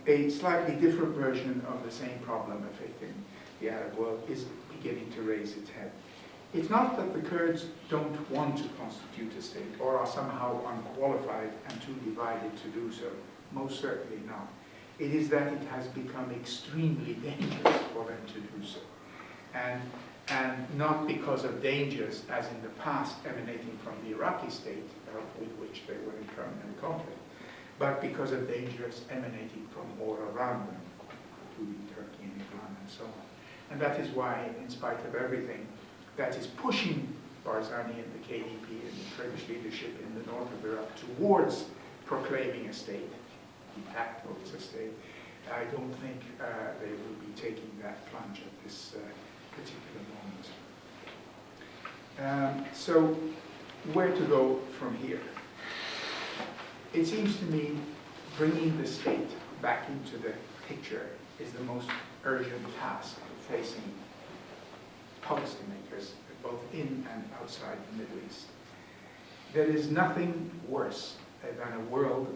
a slightly different version of the same problem affecting the Arab world is beginning to raise its head. It's not that the Kurds don't want to constitute a state or are somehow unqualified and too divided to do so. Most certainly not. It is that it has become extremely dangerous for them to do so. And not because of dangers, as in the past, emanating from the Iraqi state, with which they were in permanent conflict, but because of dangers emanating from all around them, including Turkey and Iran and so on. And that is why, in spite of everything, that is pushing Barzani and the KDP and the Kurdish leadership in the north of Iraq towards proclaiming a state. De facto it's a state. I don't think they will be taking that plunge at this particular moment. So, where to go from here? It seems to me bringing the state back into the picture is the most urgent task facing policymakers, both in and outside the Middle East. There is nothing worse than a world,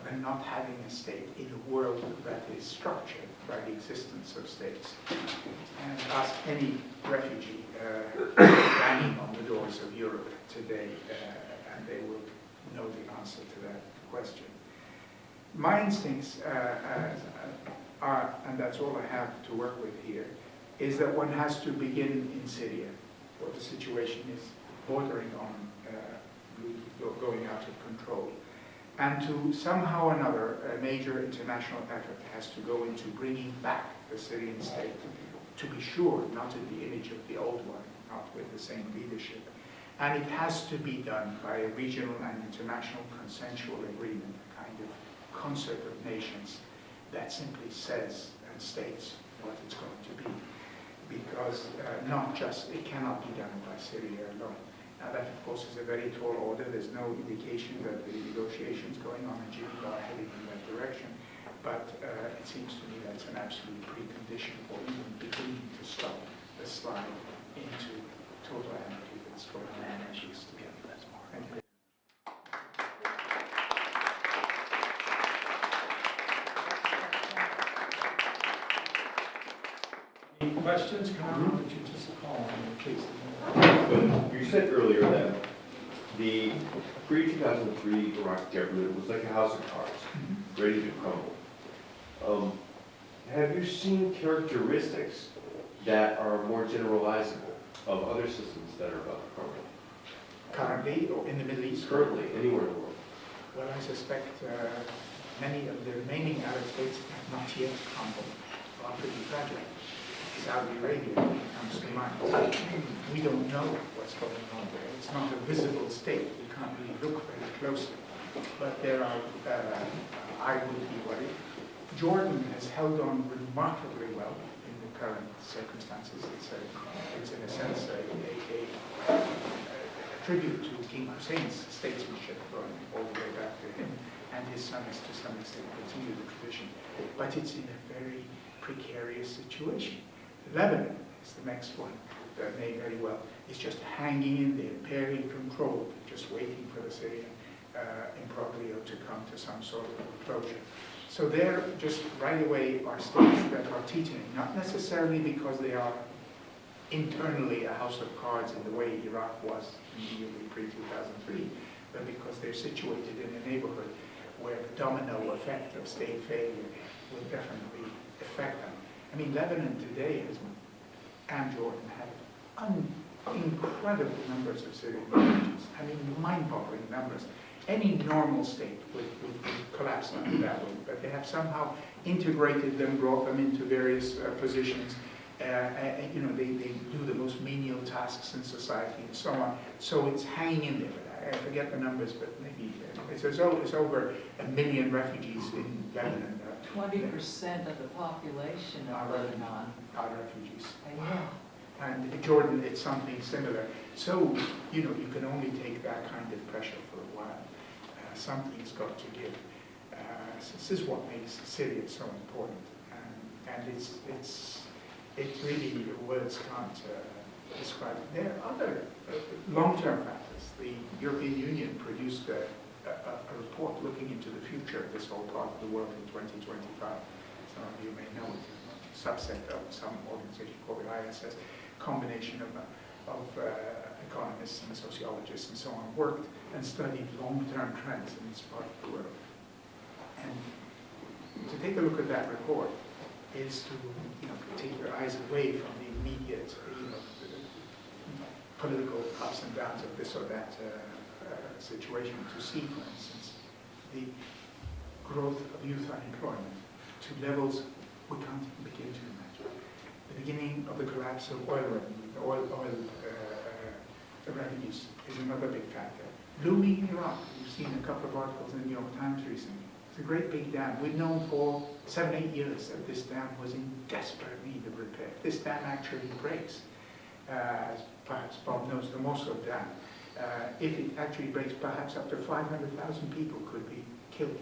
than not having a state in a world that is structured by the existence of states. And ask any refugee banging on the doors of Europe today, and they will know the answer to that question. My instincts are, and that's all I have to work with here, is that one has to begin in Syria, where the situation is bordering on going out of control. And to somehow or another, a major international effort has to go into bringing back the Syrian state, to be sure, not in the image of the old one, not with the same leadership. And it has to be done by a regional and international consensual agreement, a kind of concert of nations that simply says and states what it's going to be. Because not just, it cannot be done by Syria alone. Now that, of course, is a very tall order. There's no indication that the negotiations going on in Geneva are heading in that direction. But it seems to me that's an absolute precondition for even beginning to stop the slide into total anarchy that's going on in the East. Thank you. Any questions? Kanan, would you just call on me, please? You said earlier that the pre-2003 Iraq government was like a house of cards, ready to crumble. Have you seen characteristics that are more generalizable of other systems that are about to crumble? Currently, or in the Middle East? Currently, anywhere in the world. Well, I suspect many of the remaining Arab states have not yet crumbled, are pretty fragile. Saudi Arabia comes to mind. We don't know what's going on there. It's not a visible state. We can't really look very closely. But there are, I would be worried. Jordan has held on remarkably well in the current circumstances. It's in a sense a tribute to King Hussein's statesmanship going all the way back to him, and his son has to some extent continued the tradition. But it's in a very precarious situation. Lebanon is the next one that may very well is just hanging in there, barely controlled, just waiting for the Syrian imbroglio to come to some sort of closure. So there, just right away, are states that are teetering, not necessarily because they are internally a house of cards in the way Iraq was immediately pre-2003, but because they're situated in a neighborhood where the domino effect of state failure will definitely affect them. I mean, Lebanon today has, and Jordan have incredible numbers of Syrian refugees. I mean, mind-boggling numbers. Any normal state would collapse under that way, but they have somehow integrated them, brought them into various positions. You know, they do the most menial tasks in society and so on. So it's hanging in there. I forget the numbers, but maybe it's over 1 million refugees in Lebanon. 20% of the population of Lebanon are refugees. Yeah. And in Jordan, it's something similar. So, you know, you can only take that kind of pressure for a while. Something's got to give. This is what makes Syria so important. And it's really, words can't describe it. There are other long-term factors. The European Union produced a report looking into the future of this whole part of the world in 2025. Some of you may know it. A subset of some organization called the ISS, combination of economists and sociologists and so on, worked and studied long-term trends in this part of the world. And to take a look at that report is to, you know, take your eyes away from the immediate, you know, political ups and downs of this or that situation, to see, for instance, the growth of youth unemployment to levels we can't even begin to imagine. The beginning of the collapse of oil revenues is another big factor. Looming in Iraq, we've seen a couple of articles in the New York Times recently. It's a great big dam. We've known for 7-8 years that this dam was in desperate need of repair. If this dam actually breaks, as perhaps Bob knows, the Mosul Dam, if it actually breaks, perhaps up to 500,000 people could be killed.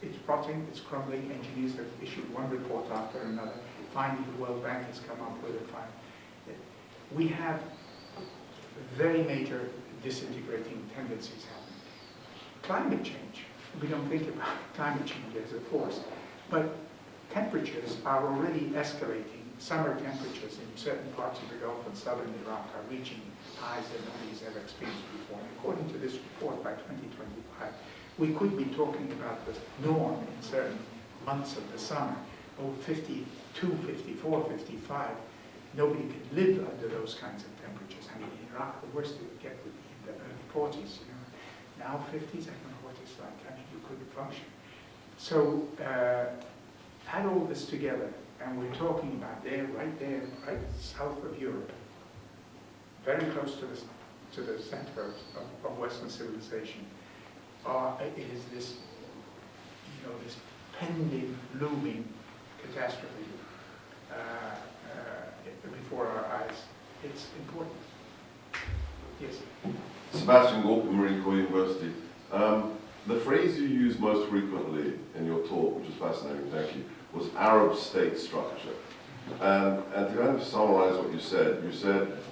It's rotting, it's crumbling. Engineers have issued one report after another. Finally, the World Bank has come up with a we have very major disintegrating tendencies happening. Climate change, we don't think about climate change as a force, but temperatures are already escalating. Summer temperatures in certain parts of the Gulf and southern Iraq are reaching highs that nobody's ever experienced before. And according to this report, by 2025, we could be talking about the norm in certain months of the summer, 52, 54, 55. Nobody could live under those kinds of temperatures. I mean, in Iraq, the worst it would get would be in the early 40s. You know. Now 50s, I don't know what it's like. I mean, you couldn't function. So add all this together, and we're talking about right south of Europe, very close to the center of Western civilization. It is this, you know, this pending, looming catastrophe before our eyes. It's important. Yes. Sebastian Gorka, Marine Corps University. The phrase you used most frequently in your talk, which was fascinating, thank you, was Arab state structure. And to kind of summarize what you said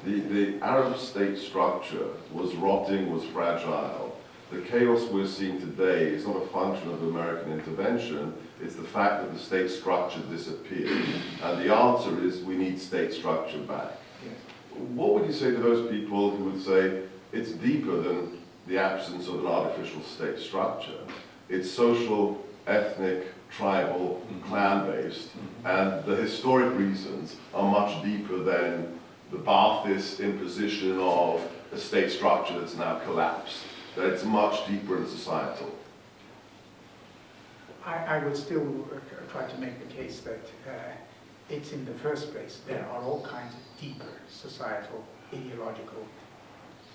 the Arab state structure was rotting, was fragile. The chaos we're seeing today is not a function of American intervention, it's the fact that the state structure disappeared. And the answer is we need state structure back. Yes. What would you say to those people who would say it's deeper than the absence of an artificial state structure? It's social, ethnic, tribal, clan-based, and the historic reasons are much deeper than the Ba'athist imposition of a state structure that's now collapsed, that it's much deeper and societal. I would still try to make the case that it's in the first place. There are all kinds of deeper societal, ideological,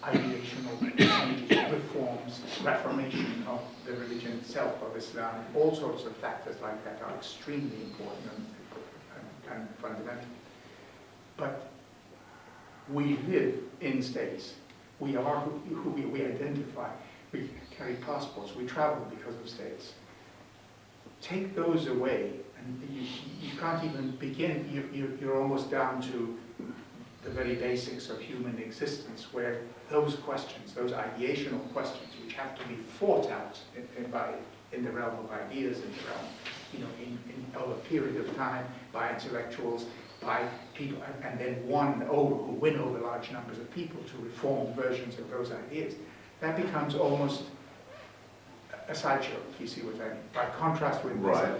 ideational changes, reforms, reformation of the religion itself, of Islam. All sorts of factors like that are extremely important and fundamental. But we live in states. We are who we identify. We carry passports. We travel because of states. Take those away, and you can't even begin. You're almost down to the very basics of human existence, where those questions, those ideational questions, which have to be fought out in the realm of ideas, in the realm, in over a period of time, by intellectuals, by people, and then who win over large numbers of people to reform versions of those ideas, that becomes almost a sideshow, if you see what I mean. By contrast with Right.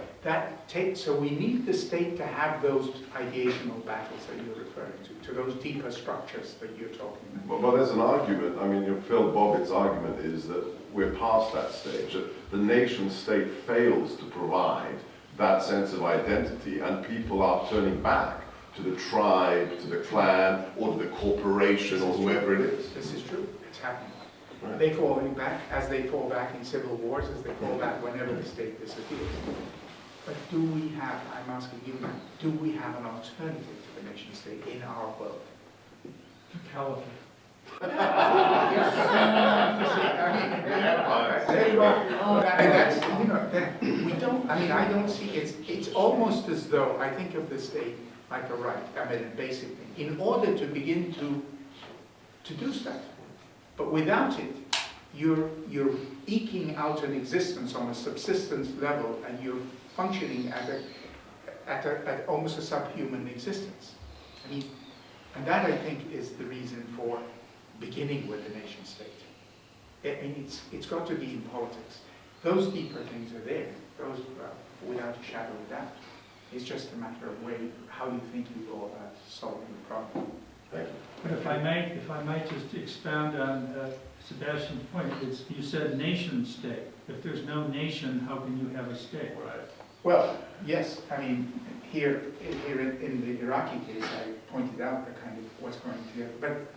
so we need the state to have those ideational battles that you're referring to those deeper structures that you're talking about. Well, there's an argument, I mean, Phil Bobbitt's argument is that we're past that stage, that the nation state fails to provide that sense of identity, and people are turning back to the tribe, to the clan, or to the corporation, or whoever it is. This is true. It's happening. Right. They fall back as they fall back in civil wars, as they fall back whenever the state disappears. But do we have, I'm asking you now, do we have an alternative to the nation state in our world? Caliphate. There you are. And that's, we don't, I don't see, it's almost as though I think of the state like a right, a basic thing, in order to begin to do stuff. But without it, you're eking out an existence on a subsistence level, and you're functioning at almost a subhuman existence. And that I think is the reason for beginning with the nation state. It's got to be in politics. Those deeper things are there. Those, without a shadow of doubt. It's just a matter of how you think you go about solving the problem. Thank you. But if I might just expand on Sebastian's point, you said nation state. If there's no nation, how can you have a state? Right. Well, yes, here in the Iraqi case, I pointed out the kind of what's going together. But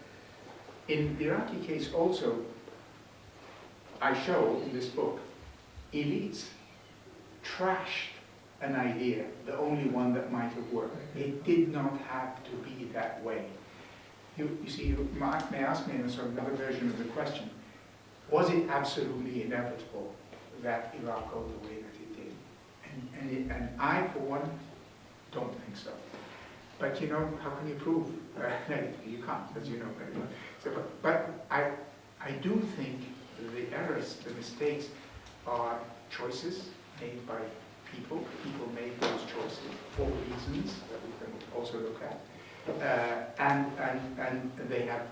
in the Iraqi case also, I show in this book, elites trashed an idea, the only one that might have worked. It did not have to be that way. You see, you may ask me in another version of the question, was it absolutely inevitable that Iraq go the way that it did? And I, for one, don't think so. But how can you prove negatively? You can't, as you know very well. So, but I do think the errors, the mistakes, are choices made by people. People made those choices for reasons that we can also look at. And they have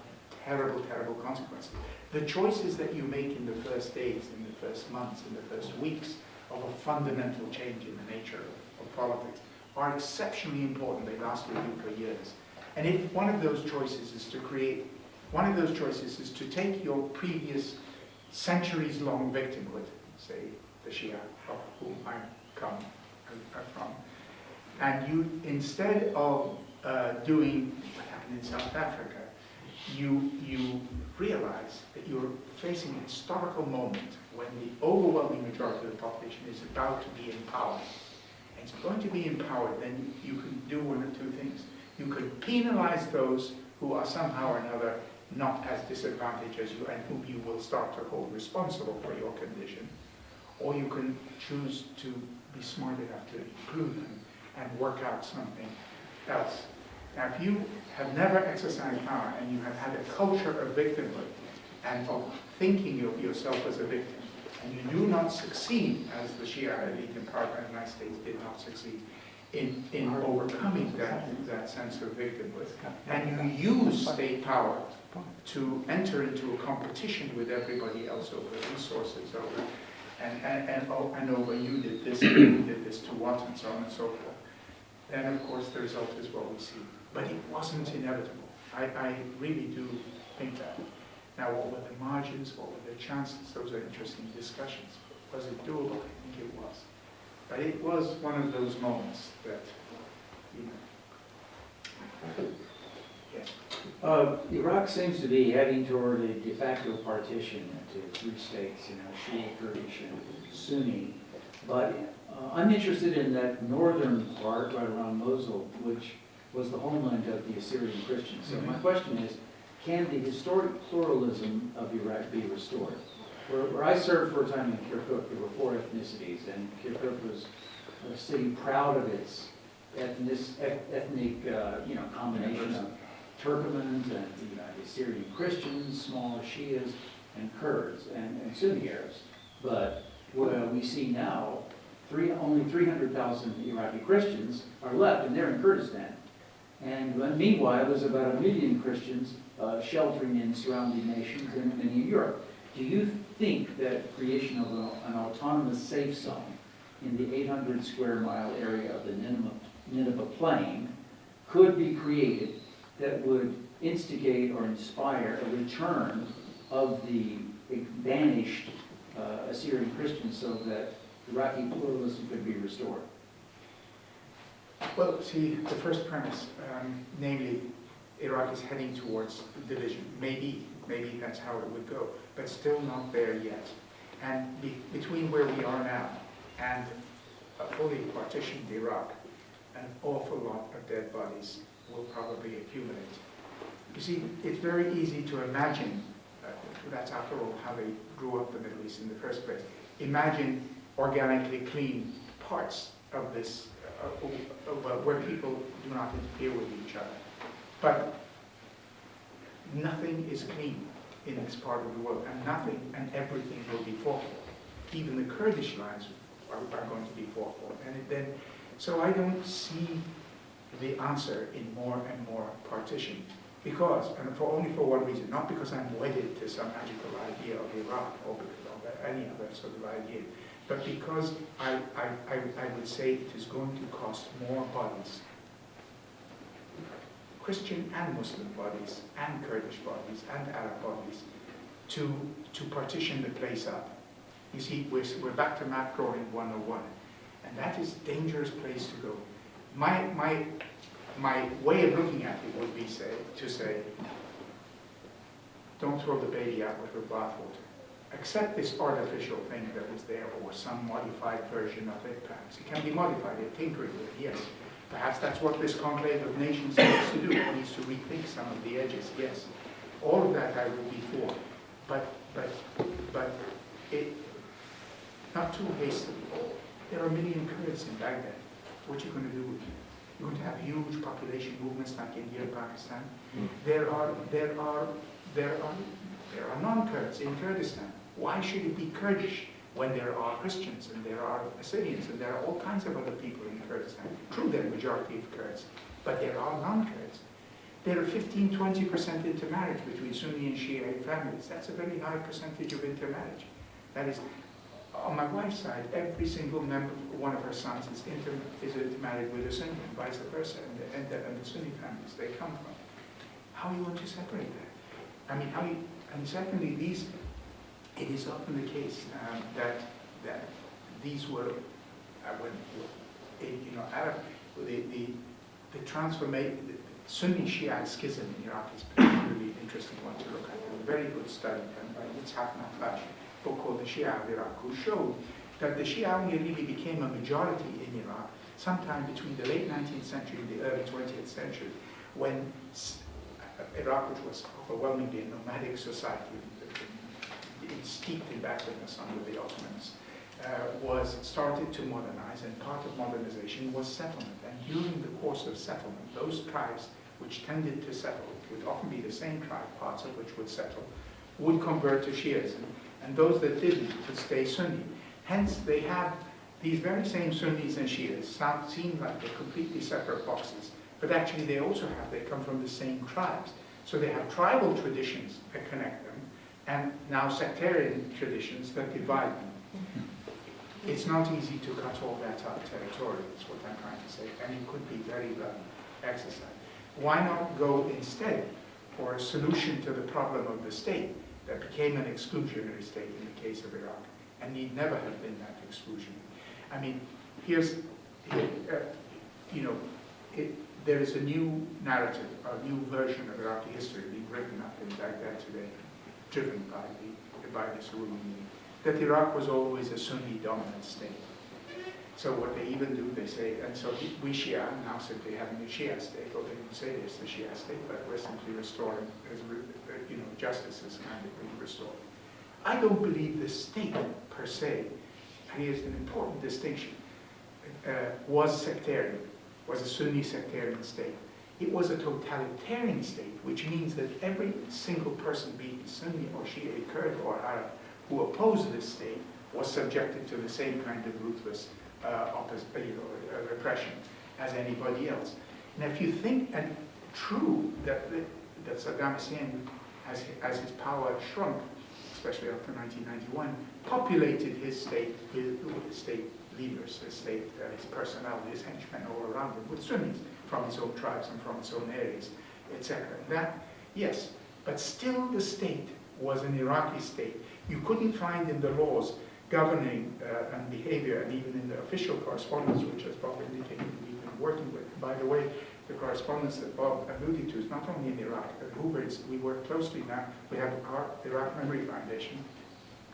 terrible, terrible consequences. The choices that you make in the first days, in the first months, in the first weeks of a fundamental change in the nature of politics are exceptionally important. They last with you for years. And if one of those choices is to take your previous centuries-long victimhood, say the Shia, of whom I come from, and you, instead of doing what happened in South Africa, you realize that you're facing a historical moment when the overwhelming majority of the population is about to be empowered. And it's going to be empowered, then you can do one of two things. You could penalize those who are somehow or another not as disadvantaged as you, and whom you will start to hold responsible for your condition, or you can choose to be smart enough to include them and work out something else. Now, if you have never exercised power and you have had a culture of victimhood and of thinking of yourself as a victim, and you do not succeed, as the Shia elite in part of the United States did not succeed, in overcoming that sense of victimhood, and you use state power to enter into a competition with everybody else over resources, and over you did this, and you did this to what, and so on and so forth, then of course the result is what we see. But it wasn't inevitable. I really do think that. Now, what were the margins? What were the chances? Those are interesting discussions. Was it doable? I think it was. But it was one of those moments that, you know. Yes. Iraq seems to be heading toward a de facto partition into 3 states, Shia, Kurdish, and Sunni. But I'm interested in that northern part, right around Mosul, which was the homeland of the Assyrian Christians. So my question is, can the historic pluralism of Iraq be restored? Where I served for a time in Kirkuk, there were 4 ethnicities, and Kirkuk was a city proud of its ethnic combination of Turkomans and the Assyrian Christians, small Shias, and Kurds, and Sunni Arabs. But what we see now, only 300,000 Iraqi Christians are left, and they're in Kurdistan. And meanwhile, there's about 1 million Christians sheltering in surrounding nations and many in Europe. Do you think that creation of an autonomous safe zone in the 800 square mile area of the Nineveh Plain could be created that would instigate or inspire a return of the banished Assyrian Christians so that Iraqi pluralism could be restored? Well, see, the first premise, namely, Iraq is heading towards division. Maybe that's how it would go, but still not there yet. And between where we are now and a fully partitioned Iraq, an awful lot of dead bodies will probably accumulate. You see, it's very easy to imagine, that's after all how they grew up the Middle East in the first place. Imagine organically clean parts of this, where people do not interfere with each other. But nothing is clean in this part of the world, and nothing and everything will be fought for. Even the Kurdish lands are going to be fought for. So I don't see the answer in more and more partition. Because, and only for one reason, not because I'm wedded to some magical idea of Iraq or of any other sort of idea, but because I would say it is going to cost more bodies, Christian and Muslim bodies, and Kurdish bodies, and Arab bodies, to partition the place up. You see, we're back to map drawing 101, and that is a dangerous place to go. My way of looking at it would be to say, don't throw the baby out with the bathwater. Accept this artificial thing that is there, or some modified version of it, perhaps. It can be modified, tinkering with it, yes. Perhaps that's what this conclave of nations needs to do. It needs to rethink some of the edges, yes. All of that I would be for. But it, not too hastily. There are 1 million Kurds in Baghdad. What are you going to do with them? You're going to have huge population movements like India and Pakistan. There are non-Kurds in Kurdistan. Why should it be Kurdish when there are Christians and there are Assyrians and there are all kinds of other people in Kurdistan? True, there are a majority of Kurds, but there are non-Kurds. There are 15–20% intermarriage between Sunni and Shia families. That's a very high percentage of intermarriage. That is, on my wife's side, every single member, one of her sons is intermarried with a Sunni, and vice versa, and the Sunni families they come from. How are you going to separate that? I mean, and secondly, it is often the case that these were, Arab, the transformation, the Sunni Shia schism in Iraq is a particularly interesting one to look at. A very good study done by Anfal, a book called The Shia of Iraq, who showed that the Shia only really became a majority in Iraq sometime between the late 19th century and the early 20th century, when Iraq, which was overwhelmingly a nomadic society, steeped in backwardness under the Ottomans, was started to modernize, and part of modernization was settlement. And during the course of settlement, those tribes which tended to settle, it would often be the same tribe, parts of which would settle, would convert to Shiism, and those that didn't would stay Sunni. Hence, they have these very same Sunnis and Shias seem like they're completely separate boxes, but actually they also have, they come from the same tribes. So they have tribal traditions that connect them, and now sectarian traditions that divide them. It's not easy to cut all that up territorially, is what I'm trying to say, and it could be very well exercised. Why not go instead for a solution to the problem of the state that became an exclusionary state in the case of Iraq, and need never have been that exclusionary? I mean, there is a new narrative, a new version of Iraqi history being written up in Baghdad today, driven by this ruling, that Iraq was always a Sunni dominant state. So what they even do, they say, and so we Shia now simply having a Shia state, or they don't say it's the Shia state, but we're simply restoring, justice is kind of being restored. I don't believe the state per se, and here's an important distinction, was sectarian, was a Sunni sectarian state. It was a totalitarian state, which means that every single person, be it Sunni or Shia, Kurd or Arab, who opposed this state was subjected to the same kind of ruthless repression as anybody else. And if you think, and true that Saddam Hussein, as his power shrunk, especially after 1991, populated his state with state leaders, his personnel, his henchmen all around him, with Sunnis from his own tribes and from his own areas, etc. That, yes, but still the state was an Iraqi state. You couldn't find in the laws governing and behavior, and even in the official correspondence, which, as Bob indicated, we've been working with. By the way, the correspondence that Bob alluded to is not only in Iraq, but Hoover, we work closely now. We have the Iraq Memory Foundation,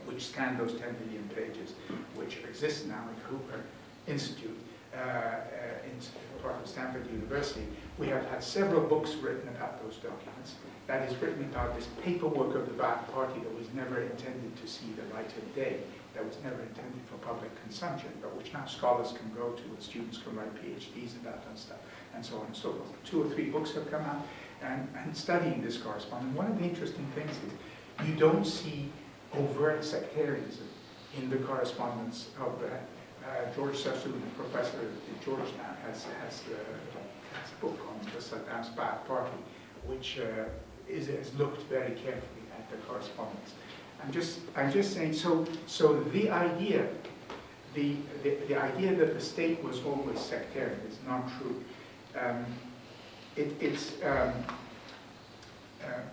which scanned those 10 million pages, which exist now at Hoover Institute, in part of Stanford University. We have had several books written about those documents. That is written about this paperwork of the Ba'ath Party that was never intended to see the light of day, that was never intended for public consumption, but which now scholars can go to and students can write PhDs about and stuff, and so on and so forth. 2 or 3 books have come out, and studying this correspondence, one of the interesting things is you don't see overt sectarianism in the correspondence of George Sassoon, a professor at Georgetown, has a book on the Saddam's Ba'ath Party, which has looked very carefully at the correspondence. I'm just saying. So the idea, the idea that the state was always sectarian is not true.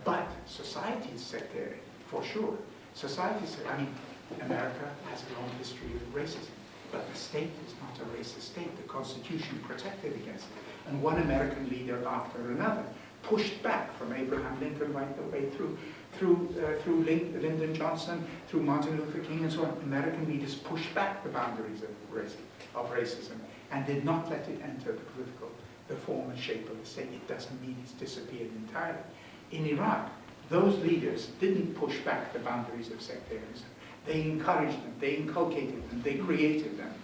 But society is sectarian for sure. Society is. I mean, America has a long history of racism, but the state is not a racist state. The Constitution protected against it, and one American leader after another pushed back, from Abraham Lincoln right the way through Lyndon Johnson, through Martin Luther King, and so on. American leaders pushed back the boundaries of racism and did not let it enter the form and shape of the state. It doesn't mean it's disappeared entirely. In Iraq, those leaders didn't push back the boundaries of sectarianism. They encouraged them, they inculcated them, they created them.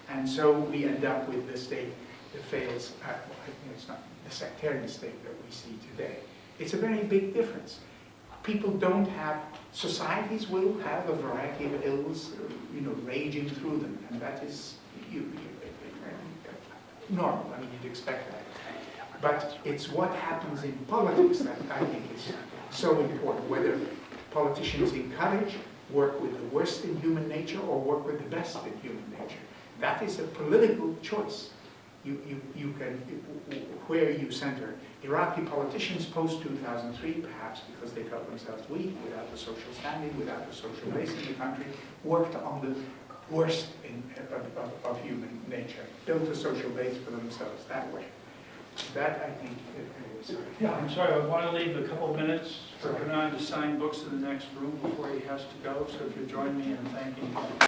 And so we end up with the state that fails at, it's not the sectarian state that we see today. It's a very big difference. People don't have, societies will have a variety of ills, raging through them, and that is normal. I mean, you'd expect that. But it's what happens in politics that I think is so important, whether politicians encourage, work with the worst in human nature, or work with the best in human nature. That is a political choice. You can, where you center. Iraqi politicians post-2003, perhaps because they felt themselves weak, without the social standing, without the social base in the country, worked on the worst of human nature, built a social base for themselves that way. That, I think, is... Yeah, I'm sorry, I want to leave a couple minutes for Kanan to sign books in the next room before he has to go, so if you join me in thanking him.